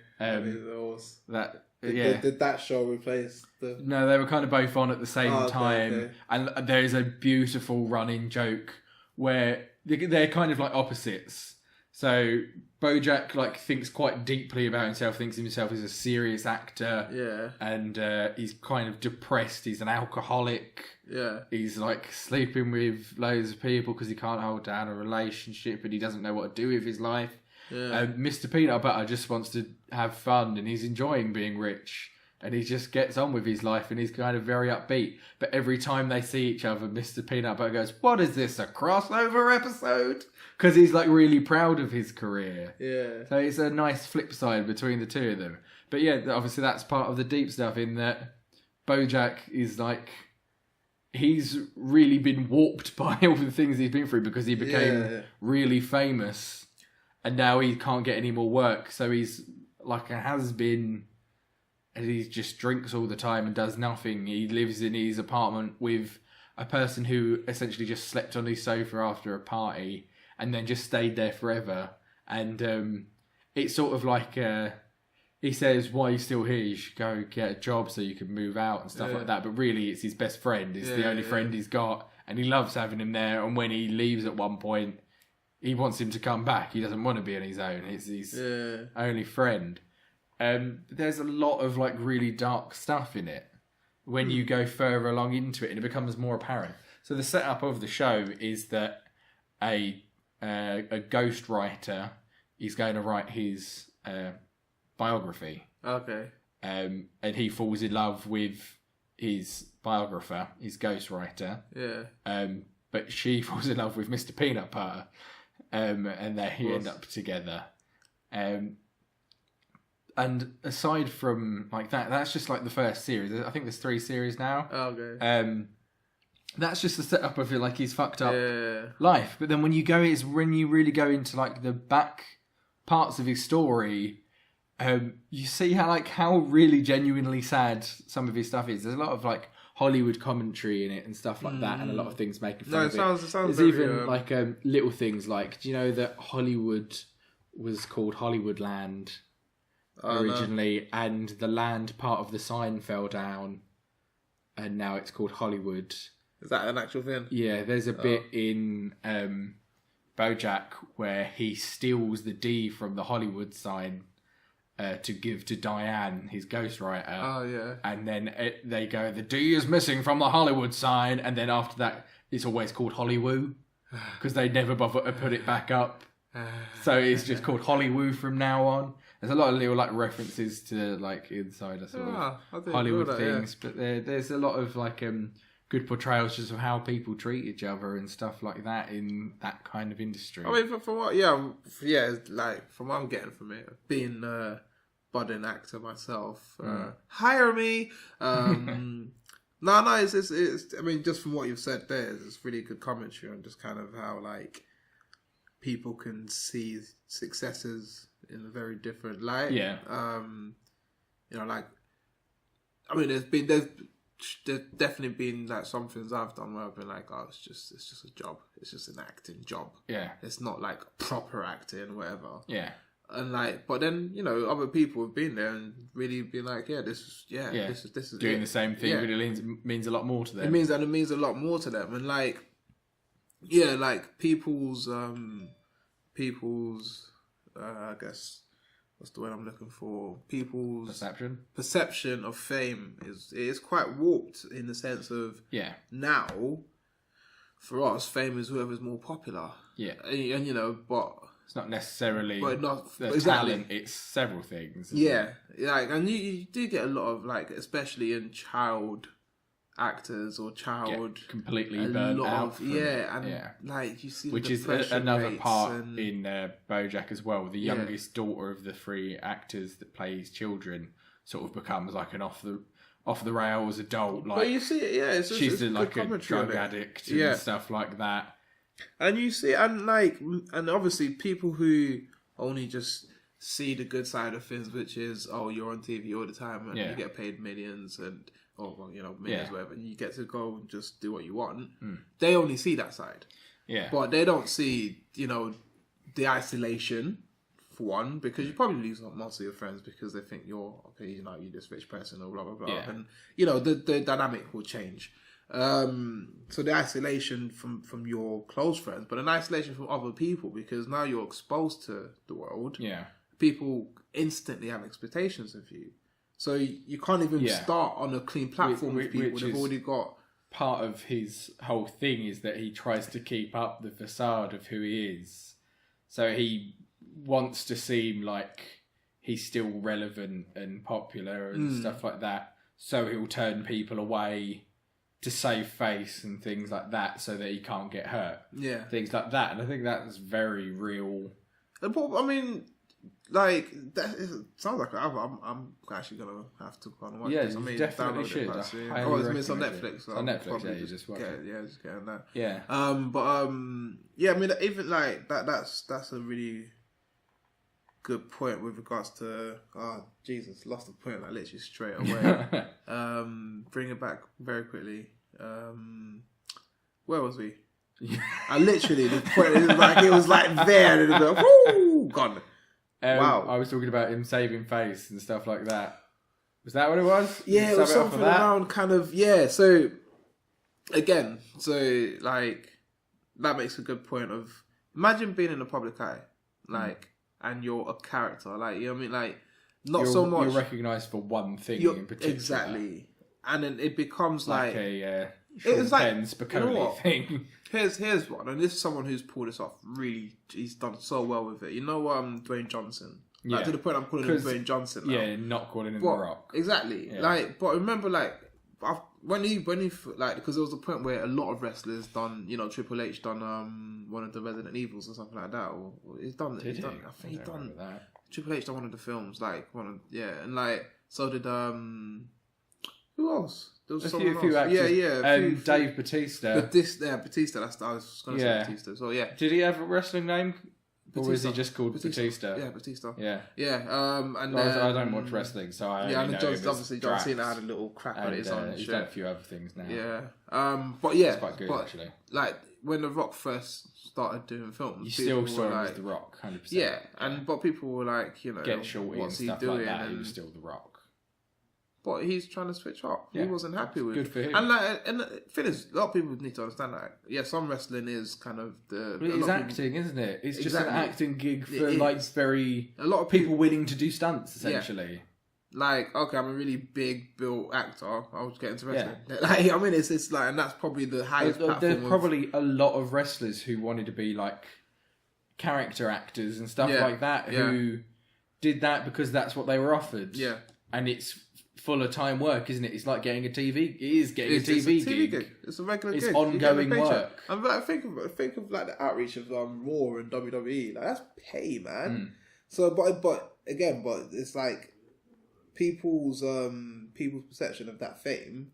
Did that show replace the... No, they were kind of both on at the same time. Okay. And there's a beautiful running joke where they're kind of like opposites. So Bojack like thinks quite deeply about himself, thinks of himself as a serious actor. Yeah. And he's kind of depressed. He's an alcoholic. Yeah. He's like sleeping with loads of people because he can't hold down a relationship and he doesn't know what to do with his life. Yeah. Mr. Peanut Butter just wants to have fun and he's enjoying being rich. And he just gets on with his life and he's kind of very upbeat. But every time they see each other, Mr. Peanut Butter goes, "What is this, a crossover episode?" Because he's like really proud of his career. Yeah. So it's a nice flip side between the two of them. But yeah, obviously that's part of the deep stuff in that Bojack is like... He's really been warped by all the things he's been through because he became really famous. And now he can't get any more work. So he's like a has-been... And he just drinks all the time and does nothing. He lives in his apartment with a person who essentially just slept on his sofa after a party and then just stayed there forever. And it's sort of like he says, "Why are you still here? You should go get a job so you can move out and stuff like that." But really, it's his best friend. It's the only friend he's got, and he loves having him there. And when he leaves at one point, he wants him to come back. He doesn't want to be on his own. It's his only friend. There's a lot of like really dark stuff in it when you go further along into it, and it becomes more apparent. So the setup of the show is that a ghost writer is going to write his biography. Okay. And he falls in love with his biographer, his ghostwriter. Yeah. But she falls in love with Mr. Peanut Butter. And they end up together. And aside from like that, that's just like the first series. I think there's 3 series now. Okay. That's just the setup of it, like his fucked up life. But then when you really go into like the back parts of his story, you see how really genuinely sad some of his stuff is. There's a lot of like Hollywood commentary in it and stuff like that, and a lot of things making fun of it. Sounds There's very, even like little things like, do you know that Hollywood was called Hollywood Land originally, and the land part of the sign fell down, and now it's called Hollywood. Is that an actual thing? Yeah, there's a bit in Bojack where he steals the D from the Hollywood sign to give to Diane, his ghostwriter. Oh, yeah. And then they go, the D is missing from the Hollywood sign. And then after that, it's always called Hollywoo because they never bother to put it back up. So it's just called Hollywoo from now on. There's a lot of little like references to like insider sort of Hollywood things. Yeah. But there's a lot of like good portrayals just of how people treat each other and stuff like that in that kind of industry. I mean, from what, like from what I'm getting from it, being a budding actor myself, hire me. No, it's. I mean, just from what you've said there, it's really good commentary on just kind of how like people can see successes in a very different light. Yeah. Like, I mean, there's definitely been like some things I've done where I've been like, oh, it's just a job. It's just an acting job. Yeah. It's not like proper acting, whatever. Yeah. And like, but then other people have been there and really been like, this is doing the same thing. Really means a lot more to them. It means a lot more to them, and like, like people's I guess. What's the word I'm looking for? People's perception of fame is quite warped in the sense of now, for us, fame is whoever's more popular. Yeah, and but it's not necessarily exactly. talent. It's several things. Yeah, like, and you do get a lot of like, especially in child actors or child completely burnt out. Like you see, which is another part in BoJack as well. The youngest daughter of the 3 actors that plays children sort of becomes like an off the rails adult. Like, but you see it, she's like a drug addict and stuff like that. And you see, and obviously people who only just see the good side of things, which is, oh, you're on TV all the time and you get paid millions and. Millions, whatever. You get to go and just do what you want. They only see that side. Yeah. But they don't see, the isolation, for one, because you probably lose most of your friends because they think you're this rich person or blah, blah, blah. Yeah. And, the dynamic will change. So the isolation from your close friends, but an isolation from other people because now you're exposed to the world. Yeah. People instantly have expectations of you. So you can't even start on a clean platform with people. They've already got... Part of his whole thing is that he tries to keep up the facade of who he is. So he wants to seem like he's still relevant and popular and stuff like that. So he'll turn people away to save face and things like that so that he can't get hurt. Yeah. Things like that. And I think that's very real. I mean... Like that sounds like I'm actually gonna have to go and watch this. I mean, definitely should. It's on Netflix. So on Netflix, you just watch it. Yeah, just get on that. Yeah. I mean, even like that. That's a really good point with regards to. Oh Jesus, lost the point like literally straight away. Bring it back very quickly. Where was we? I literally the point it was like there and it was like, whoo, gone. Wow. I was talking about him saving face and stuff like that. Was that what it was? Yeah, it was something around kind of, so again, like, that makes a good point of imagine being in the public eye, like, and you're a character, like, you know what I mean, like, not you're, so much. You're recognised for one thing in particular. Exactly, and then it becomes like like a it's like, Penn's Bacoli thing. Here's one, and this is someone who's pulled this off. Really, he's done so well with it. You know, Dwayne Johnson. Like, to the point I'm calling him Dwayne Johnson now. Yeah, not calling him The Rock. Exactly. Yeah. Like, but remember, like, when he like, because there was a point where a lot of wrestlers done, you know, Triple H done one of the Resident Evils or something like that, or he's done. I think he done that. Triple H done one of the films, like and like so did who else? There was a few actors. Yeah. Dave Bautista. Batista. That's I was going to say Batista. So yeah. Did he have a wrestling name? Batista. Or was he just called Batista? Yeah, Batista. Yeah. Yeah. And I don't watch wrestling, so I and John Cena had a little crack at it on. He's done a few other things now. Yeah. But yeah, it's quite good actually. Like when The Rock first started doing films, you still saw him as The Rock, 100%. Yeah, but people were like, you know, Get Shorty and stuff like that. He was still The Rock. But he's trying to switch up. Yeah. He wasn't happy with. Good for him. And the thing is, a lot of people need to understand that. Yeah, some wrestling is kind of the. Well, it's acting, isn't it? It's just an acting gig for like very a lot of people willing to do stunts, essentially. Yeah. Like, okay, I'm a really big built actor. I'll get into wrestling. Yeah. Like, I mean, it's like, and that's probably the highest. There's probably a lot of wrestlers who wanted to be like character actors and stuff like that who did that because that's what they were offered. Yeah, and it's full of time work, isn't it? It's like getting a TV. It is getting a TV gig. It's a regular gig. It's ongoing work. And like, think of like the outreach of Raw and WWE. Like that's pay, man. So, but it's like people's perception of that fame,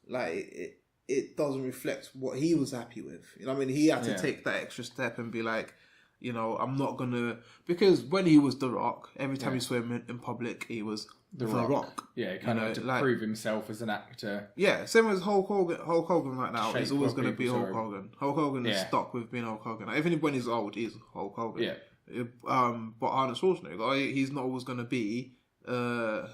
like it doesn't reflect what he was happy with. You know what I mean? He had to take that extra step and be like, you know, I'm not gonna, because when he was The Rock, every time you saw him in public, he was The Rock. Yeah, kind of to prove himself as an actor. Yeah, same as Hulk Hogan. Hulk Hogan right now is always going to be Hulk Hogan. Hulk Hogan is stuck with being Hulk Hogan. Like, even when he's old, he's Hulk Hogan. Yeah. But Arnold Schwarzenegger, he's not always going to be a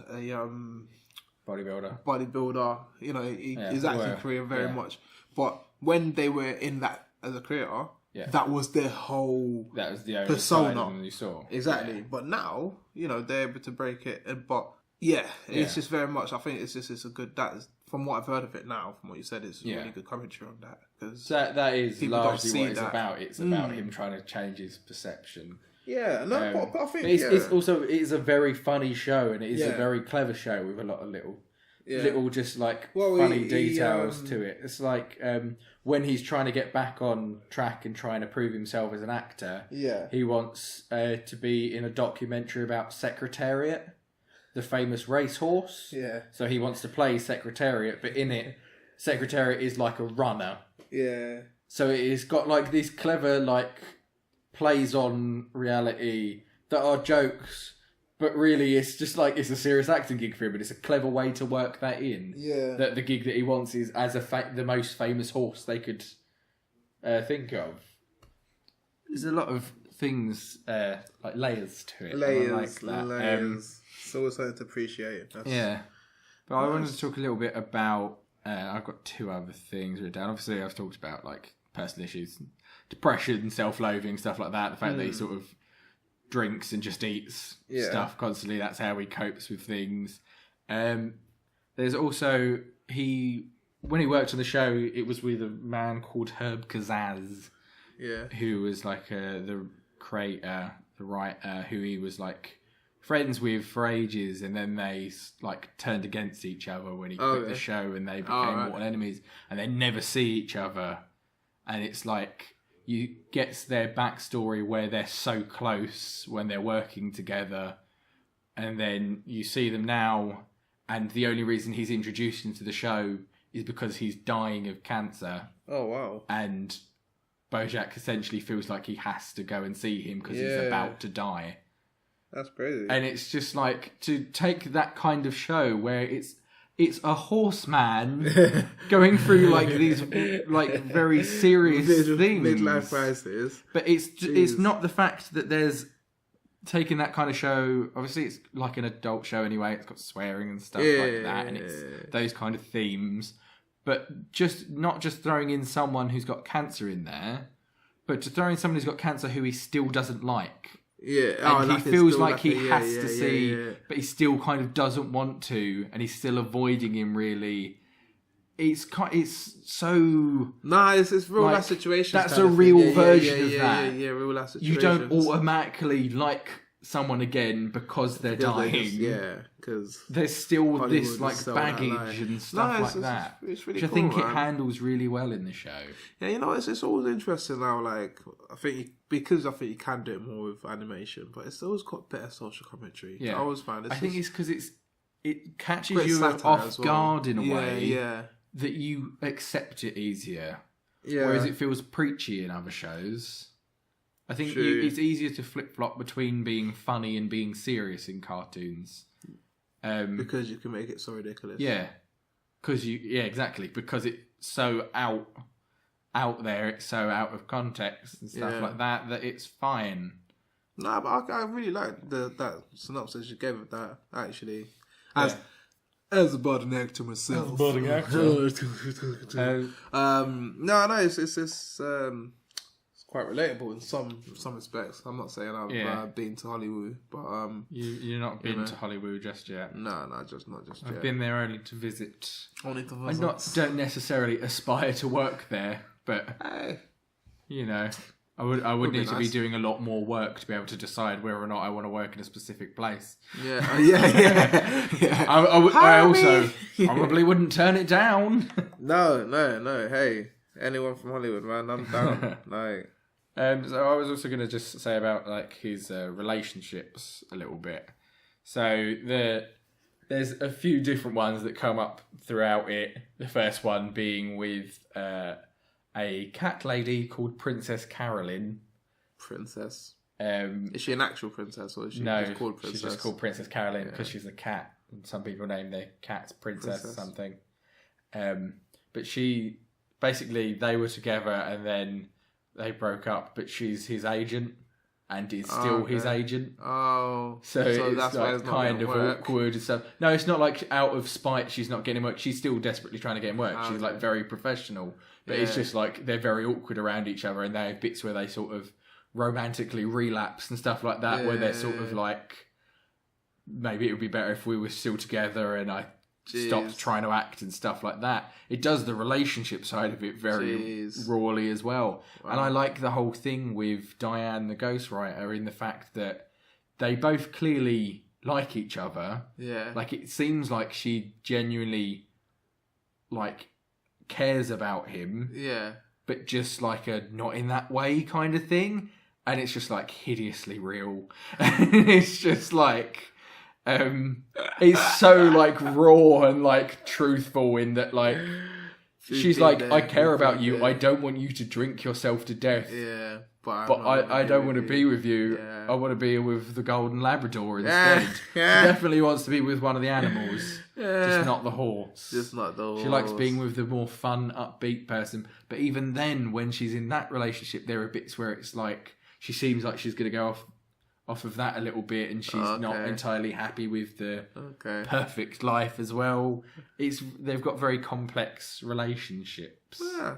bodybuilder. You know, his acting career very much. But when they were in that as a creator, that was their whole that was the only persona you saw. Exactly. But now, you know, they're able to break it. But it's just very much. I think it's a good. That is, from what I've heard of it now, from what you said, it's really good commentary on that. Because that is largely what it's about. It's about him trying to change his perception. Yeah, no, but I think it's also a very funny show, and it is a very clever show with a lot of little just like funny details to it. It's like when he's trying to get back on track and trying to prove himself as an actor. Yeah, he wants to be in a documentary about Secretariat, the famous racehorse. Yeah, so he wants to play Secretariat, but in it, Secretariat is like a runner. Yeah, so it's got like these clever like plays on reality that are jokes. But really, it's just like, it's a serious acting gig for him, but it's a clever way to work that in. Yeah. That the gig that he wants is as the most famous horse they could think of. There's a lot of things, like layers to it. Layers. It's always something to appreciate. Yeah. But I wanted to talk a little bit about, I've got two other things written down. Obviously, I've talked about like personal issues, depression, self-loathing, stuff like that. The fact that he sort of drinks and just eats stuff constantly. That's how he copes with things. There's also when he worked on the show, it was with a man called Herb Kazaz, who was like the creator, the writer, who he was like friends with for ages, and then they like turned against each other when he quit the show, and they became mortal enemies, and they never see each other, and it's like, you get their backstory where they're so close when they're working together, and then you see them now, and the only reason he's introduced into the show is because he's dying of cancer. Oh, wow. And Bojack essentially feels like he has to go and see him because he's about to die. That's crazy. And it's just like, to take that kind of show where it's a horseman going through like these like very serious things, midlife crisis. But it's not the fact that there's taking that kind of show. Obviously, it's like an adult show anyway. It's got swearing and stuff like that, and it's those kind of themes. But just not just throwing in someone who's got cancer in there, But to throw in someone who's got cancer who he still doesn't like. Yeah, and he feels like he has to see, but he still kind of doesn't want to, and he's still avoiding him. Really, it's so. Nah, it's real life situations. That's a real version of that. Yeah, real life situations. You don't automatically like someone again because they're dying. Because there's still Hollywood this like baggage and stuff like that, it's really which cool, I think man. it handles really well in the show. Yeah, you know, it's always interesting now. Like, I think because you can do it more with animation, but it's always got better social commentary. Yeah, I always find I think it's because it catches great you satire off guard in a way. Yeah. That you accept it easier. Yeah. Whereas it feels preachy in other shows. I think it's easier to flip-flop between being funny and being serious in cartoons. Because you can make it so ridiculous. Yeah. Exactly. Because it's so out there, it's so out of context and stuff like that it's fine. No, but I really like that synopsis you gave of that, actually. As a budding actor myself. As a budding actor. It's quite relatable in some respects. I'm not saying I've been to Hollywood, but you're not been to Hollywood just yet. No, not just yet. I've been there only to visit. Only to visit. I don't necessarily aspire to work there, but you know, I would need to be doing a lot more work to be able to decide whether or not I want to work in a specific place. Yeah. I also probably wouldn't turn it down. No. Hey, anyone from Hollywood, man, I'm down. Like, so I was also going to just say about like his relationships a little bit. So there's a few different ones that come up throughout it. The first one being with a cat lady called Princess Carolyn. Princess. Is she an actual princess or is she just called Princess? She's just called Princess Carolyn because she's a cat. And some people name their cats Princess or something. But she basically they were together and then they broke up. But she's his agent and is still his agent. Oh, so it's that's like why it's not kind of work. Awkward and stuff. No, it's not like out of spite she's not getting work. She's still desperately trying to get him work. She's like very professional. But it's just like they're very awkward around each other and they have bits where they sort of romantically relapse and stuff like that where they're sort of like, maybe it would be better if we were still together and I stopped trying to act and stuff like that. It does the relationship side of it very rawly as well. Wow. And I like the whole thing with Diane the ghostwriter in the fact that they both clearly like each other. Yeah. Like it seems like she genuinely like cares about him, but just like a not in that way kind of thing, and it's just like hideously real. It's just like it's so like raw and like truthful in that like she's like, I care about you, I don't want you to drink yourself to death, but I don't want to be with you. I want to be with the golden Labrador instead. She definitely wants to be with one of the animals, just not the horse. Just not the horse. She likes being with the more fun, upbeat person. But even then, when she's in that relationship, there are bits where it's like she seems like she's going to go off of that a little bit, and she's not entirely happy with the perfect life as well. They've got very complex relationships. Yeah.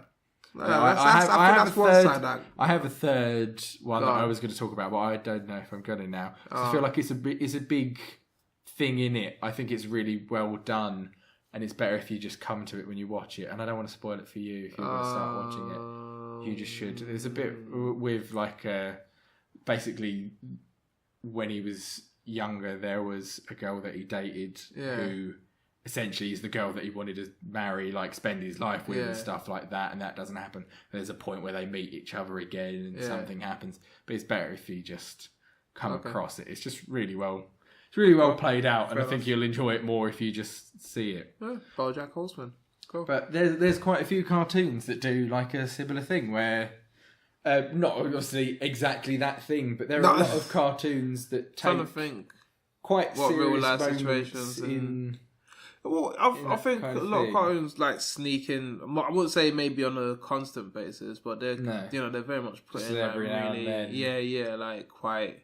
I have a third one that I was going to talk about, but I don't know if I'm going to now. I feel like it's a big thing in it. I think it's really well done, and it's better if you just come to it when you watch it. And I don't want to spoil it for you if you're going to start watching it. You just should. There's a bit with like basically when he was younger, there was a girl that he dated who essentially is the girl that he wanted to marry, like spend his life with and stuff like that, and that doesn't happen. There's a point where they meet each other again and something happens, but it's better if you just come across it. It's just really well played out, and I think you'll enjoy it more if you just see it. Bojack Horseman. Cool. But there's quite a few cartoons that do like a similar thing where not obviously exactly that thing, but there are a lot of cartoons that take quite serious real life situations in. Well, I think a lot of cartoons like sneak in. I wouldn't say maybe on a constant basis, but they're they're very much putting like really like quite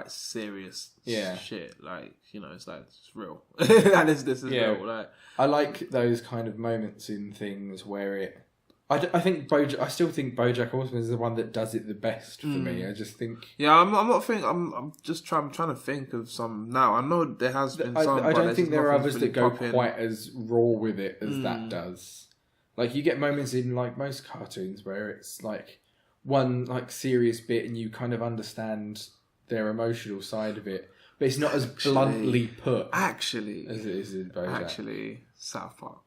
serious shit. Like it's like it's real. And this is real. Like I like those kind of moments in things where it I think I still think BoJack Horseman is the one that does it the best for me. I just think. Yeah, I'm not thinking. I'm trying to think of some now. I know there has been some. I don't think there are others really that go quite as raw with it as that does. Like, you get moments in like most cartoons where it's like one like serious bit and you kind of understand their emotional side of it, but it's not as bluntly put as it is in BoJack. Actually, South Park.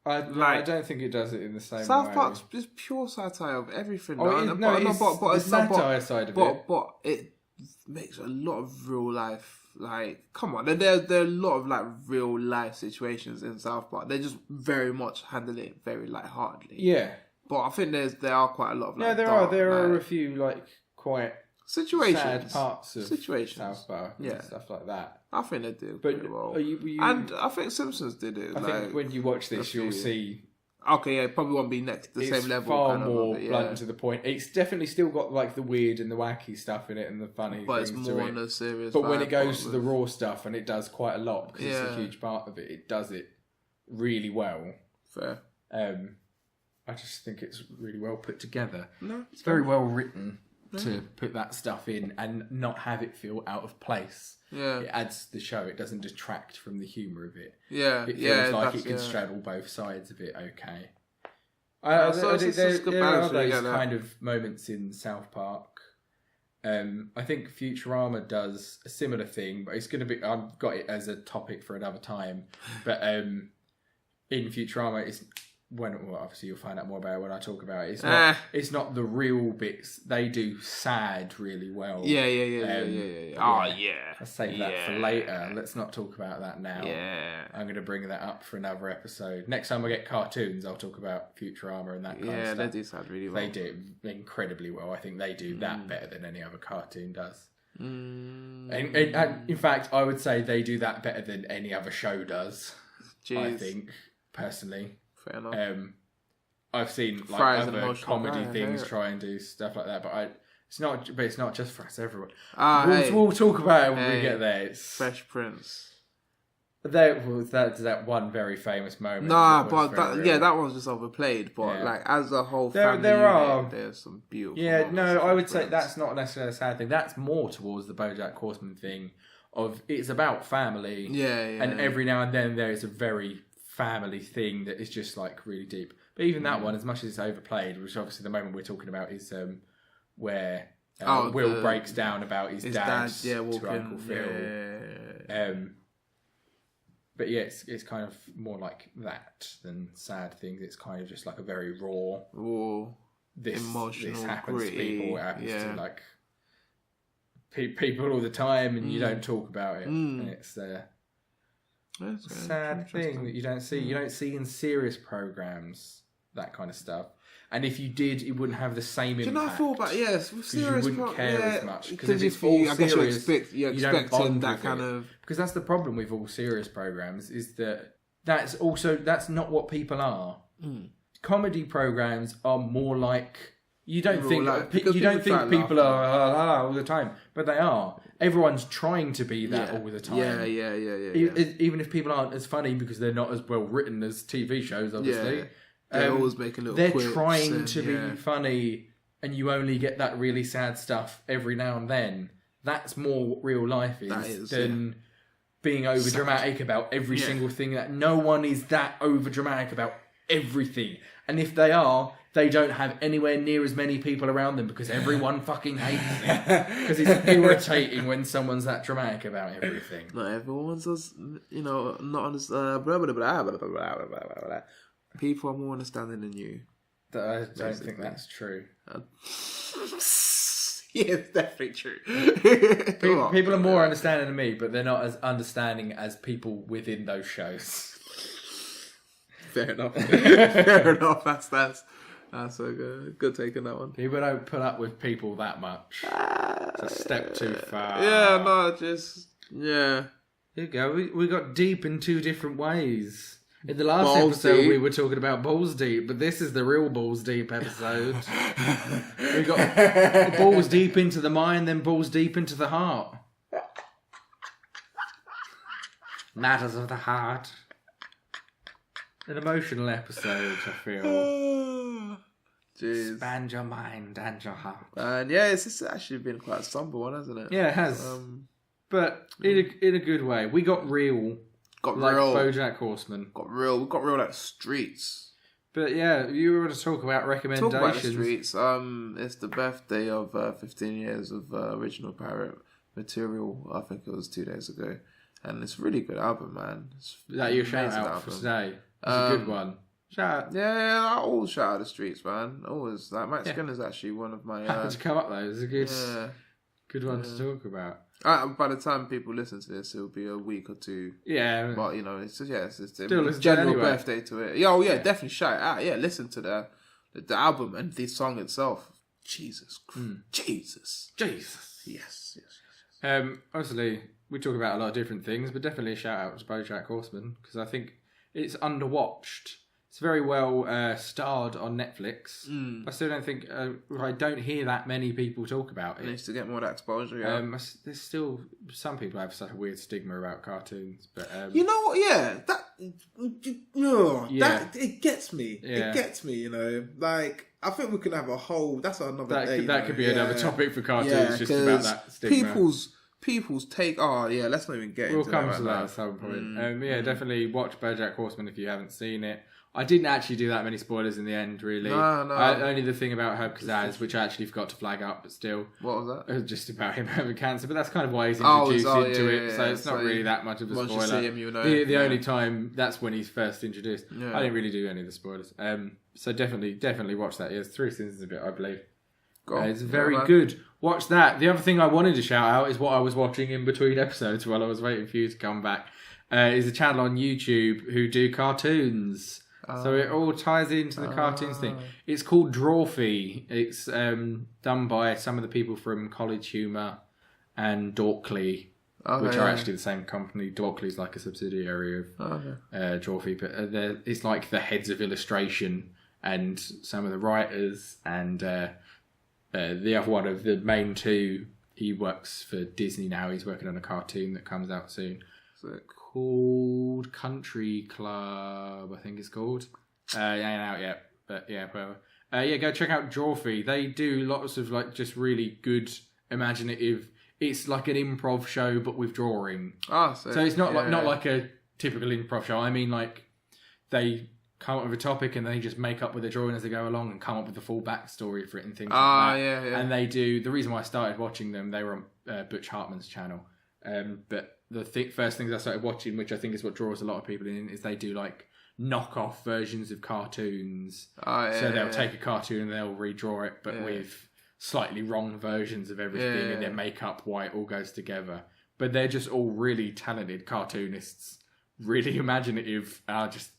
I don't think it does it in the same way. South Park's just pure satire of everything. But the satire side of it. But it makes a lot of real life. Like, come on, there are a lot of like real life situations in South Park. They just very much handle it very lightheartedly. Yeah, but I think there are quite a lot of like, there are a few like quite situations, sad parts of South Park, and stuff like that. I think they do but pretty well. You, and I think Simpsons did it. I think when you watch this, you'll see. Okay, yeah, it probably won't be the same level. Far more blunt and to the point. It's definitely still got like the weird and the wacky stuff in it and the funny. But it's more on the serious. But when it goes to the raw stuff, and it does quite a lot because it's a huge part of it, it does it really well. Fair. I just think it's really well put together. No, it's very well written to put that stuff in and not have it feel out of place. Yeah, it adds to the show. It doesn't detract from the humour of it. Yeah, it feels like it can straddle both sides of it. Okay. There are those kind of moments in South Park. I think Futurama does a similar thing, but it's going to be. I've got it as a topic for another time. But in Futurama, it's. Obviously you'll find out more about it when I talk about it. It's not the real bits. They do sad really well. Yeah. Oh yeah. Let's save that for later. Let's not talk about that now. Yeah. I'm going to bring that up for another episode. Next time I get cartoons, I'll talk about Futurama and that kind of stuff. Yeah, they do sad really well. They do incredibly well. I think they do that better than any other cartoon does. And in fact, I would say they do that better than any other show does. I think, personally. Fair enough. I've seen like other comedy things try and do stuff like that, but it's not just for us. Everyone. We'll talk about it when we get there. It's Fresh Prince. That's that one very famous moment. That one's just overplayed. But like as a whole family, there's some beautiful. Yeah, no, I would say that's not necessarily a sad thing. That's more towards the BoJack Horseman thing. It's about family. Yeah. And every now and then there is a very family thing that is just like really deep. But even that one, as much as it's overplayed, which obviously the moment we're talking about is where Will breaks down about his dad to Uncle Phil. But yeah, it's kind of more like that than sad things. It's kind of just like a very raw, emotional, this happens gritty, to people. It happens to like people all the time, and you don't talk about it. And it's a sad thing that you don't see. You don't see in serious programs, that kind of stuff. And if you did, it wouldn't have the same impact. I feel about serious, you wouldn't care as much. Because if all serious, you're expecting that kind of. Because that's the problem with all serious programs is that that's not what people are. Comedy programs are more like. You don't think people are all the time, but they are. Everyone's trying to be that all the time. Yeah. Even if people aren't as funny because they're not as well written as TV shows, obviously. Yeah. They're always making little They're quips trying to be funny, and you only get that really sad stuff every now and then. That's more real life than being over dramatic about every single thing. That no one is that over dramatic about everything, and if they are, they don't have anywhere near as many people around them because everyone fucking hates them. Because it's irritating when someone's that dramatic about everything. Not everyone's as, not as, blah, blah, blah, blah, blah, blah, blah. People are more understanding than you. I don't think that's true. Yeah, it's definitely true. People are more understanding than me, but they're not as understanding as people within those shows. Fair enough. Fair enough. That's a good take on that one. People don't put up with people that much. It's a step too far. Yeah, no, yeah. Here you go. We got deep in two different ways. In the last episode, we were talking about balls deep, but this is the real balls deep episode. We got balls deep into the mind, then balls deep into the heart. Matters of the heart. An emotional episode, I feel. Jeez. Expand your mind and your heart. And yeah, it's actually been quite a somber one, hasn't it? Yeah, it has. But in a good way. We got real. Got like real. Bojack Horseman. Got real. We got real like streets. But yeah, you were going to talk about recommendations. Talk about the streets. It's the birthday of 15 years of original pirate material. I think it was 2 days ago. And it's a really good album, man. It's that your shout out for today. It's a good one. Shout out. Yeah, I always shout out the streets, man. Always. Like Matt Skinner's actually one of my. Happened to come up though. It's a good one to talk about. By the time people listen to this, it'll be a week or two. Yeah, but you know, it's just it's still general birthday to it. Yeah, definitely shout it out. Yeah, listen to the album and the song itself. Jesus, Jesus. Yes. Obviously, we talk about a lot of different things, but definitely a shout out to Bojack Horseman because I think it's underwatched. It's very well starred on Netflix. I still don't think I don't hear that many people talk about it. It needs to get more of that exposure. Yeah. There's still some people have such a weird stigma about cartoons, but you know what? Yeah, that it gets me. Yeah. It gets me. You know, like I think we can have a whole. That's another day. That could be another topic for cartoons. Just about that stigma. People's take. Oh yeah, let's not even get. We'll come to that at some point. Definitely watch BoJack Horseman if you haven't seen it. I didn't actually do that many spoilers in the end, really. No. Only the thing about Herb Kazaz, which I actually forgot to flag up, but still. What was that? Just about him having cancer, but that's kind of why he's introduced into it, so it's not really that much of a spoiler. Once you see him, you know. The only time, that's when he's first introduced. Yeah. I didn't really do any of the spoilers. So definitely watch that. Yeah, it's 3 seasons of it, I believe. It's very good. Watch that. The other thing I wanted to shout out is what I was watching in between episodes while I was waiting for you to come back. Is a channel on YouTube who do cartoons. So it all ties into the cartoons thing. It's called Drawfee. It's done by some of the people from College Humor and Dorkly, which are actually the same company. Dorkly's like a subsidiary of Drawfee, but it's like the heads of illustration and some of the writers and the other one of the main two. He works for Disney now. He's working on a cartoon that comes out soon. Called Country Club, I think it's called. Ain't out yet, but yeah, whatever. Go check out Drawfee. They do lots of like just really good, imaginative. It's like an improv show, but with drawing. So it's not like a typical improv show. I mean, like they come up with a topic and they just make up with the drawing as they go along and come up with the full backstory for it and things like that. Yeah. And they do. The reason why I started watching them, they were on Butch Hartman's channel, but the first things I started watching, which I think is what draws a lot of people in, is they do like knockoff versions of cartoons. So they'll take a cartoon and they'll redraw it, but with slightly wrong versions of everything and then make up why it all goes together. But they're just all really talented cartoonists, really imaginative. Just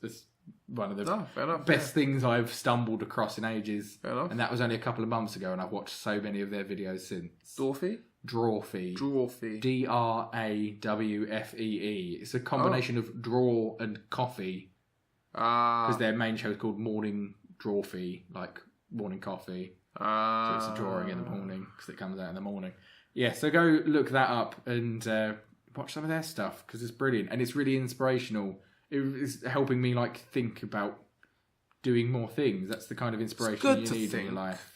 one of the best things I've stumbled across in ages. And that was only a couple of months ago, and I've watched so many of their videos since. Drawfee? Drawfee. Drawfee. It's a combination of draw and coffee. Because their main show is called Morning Drawfee, like morning coffee. So it's a drawing in the morning because it comes out in the morning. Yeah, so go look that up and watch some of their stuff because it's brilliant and it's really inspirational. It's helping me like think about doing more things. That's the kind of inspiration you need in your life.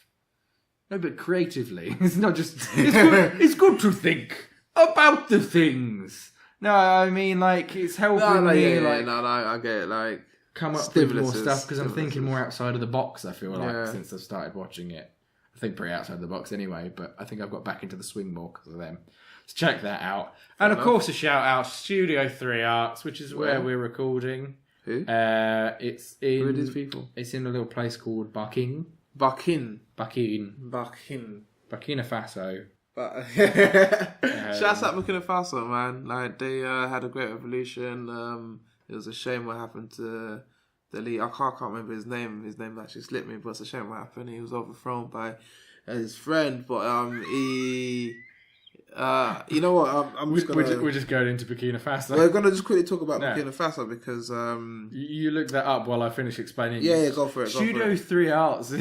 No, but creatively. It's not just... It's good to think about the things. No, I mean, like, it's helping me, I get it, like... Come up with more stuff, because I'm thinking more outside of the box, I feel like, since I've started watching it. I think pretty outside the box anyway, but I think I've got back into the swing more because of them. So check that out. And of course, a shout out, Studio 3 Arts, which is where we're recording. Who? Who are these people? It's in a little place called Burkina Faso. Shouts out Burkina Faso, man. Like they had a great revolution. It was a shame what happened to the lead. I can't remember his name. His name actually slipped me, but it's a shame what happened. He was overthrown by his friend, but he. You know what? We're just going into Burkina Faso. We're gonna just quickly talk about Burkina Faso because you look that up while I finish explaining. Yeah, go for it. Studio 3 Arts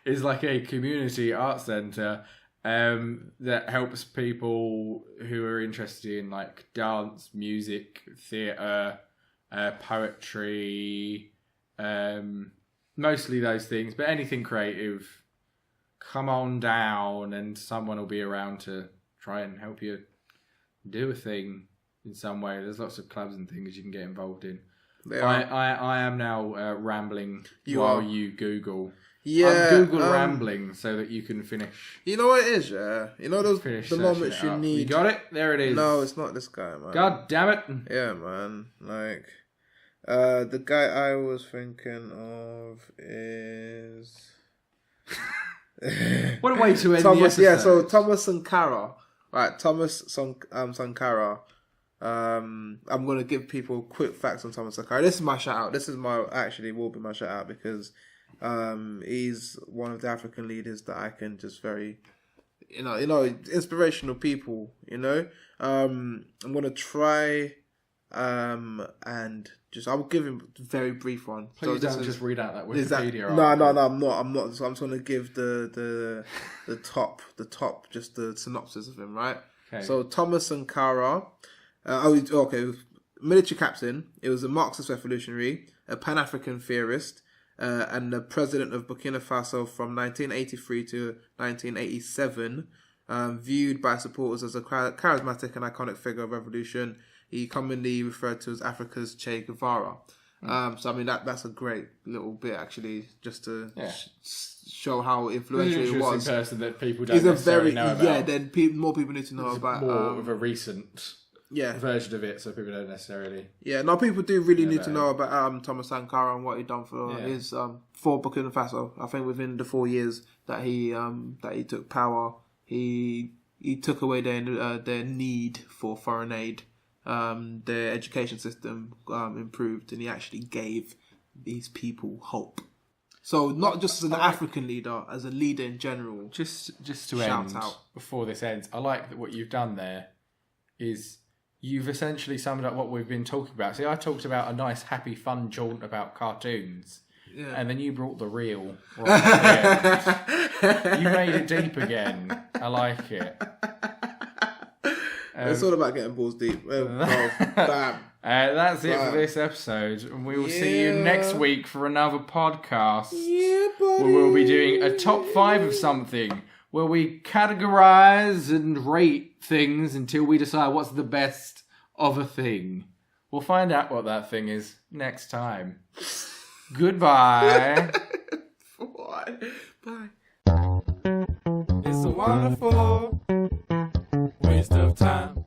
is like a community art centre that helps people who are interested in like dance, music, theatre, poetry, mostly those things. But anything creative, come on down, and someone will be around to try and help you do a thing in some way. There's lots of clubs and things you can get involved in. I am now rambling while you Google. Yeah, I'm Google rambling so that you can finish. You know what it is, yeah? You know those the moments you need. You got it? There it is. No, it's not this guy, man. God damn it. Yeah, man. Like, the guy I was thinking of is... What a way to end Thomas, the episode. Yeah, so Thomas Sankara. Right, Sankara. I'm going to give people quick facts on Thomas Sankara. This is my shout out. This is will be my shout out because he's one of the African leaders that I can just very, inspirational people, I'm going to try and I'll give him a very brief one. Please don't just read out that Wikipedia. No, I'm not. So I'm just going to give the top, just the synopsis of him, right? Okay. So Thomas Sankara, military captain. It was a Marxist revolutionary, a Pan-African theorist, and the president of Burkina Faso from 1983 to 1987. Viewed by supporters as a charismatic and iconic figure of revolution. He commonly referred to as Africa's Che Guevara. So I mean that's a great little bit actually, just to show how influential he was. He's an interesting person that people don't necessarily know about. Yeah, then more people need to know about. More of a recent version of it, so people don't necessarily. Yeah, no, people do really need to know about Thomas Sankara and what he done for his for Burkina Faso. I think within the 4 years that he took power, he took away their need for foreign aid. Their education system improved, and he actually gave these people hope. So not just as an African leader, as a leader in general. Just to end before this ends, I like that what you've done there is you've essentially summed up what we've been talking about. See, I talked about a nice, happy, fun jaunt about cartoons. Yeah. And then you brought the real. Right. You made it deep again. I like it. It's all about getting balls deep. Bam. That's it for this episode. And we will see you next week for another podcast. Yeah, buddy. Where we'll be doing a top 5 of something. Where we categorize and rate things until we decide what's the best of a thing. We'll find out what that thing is next time. Goodbye. Bye. It's so wonderful.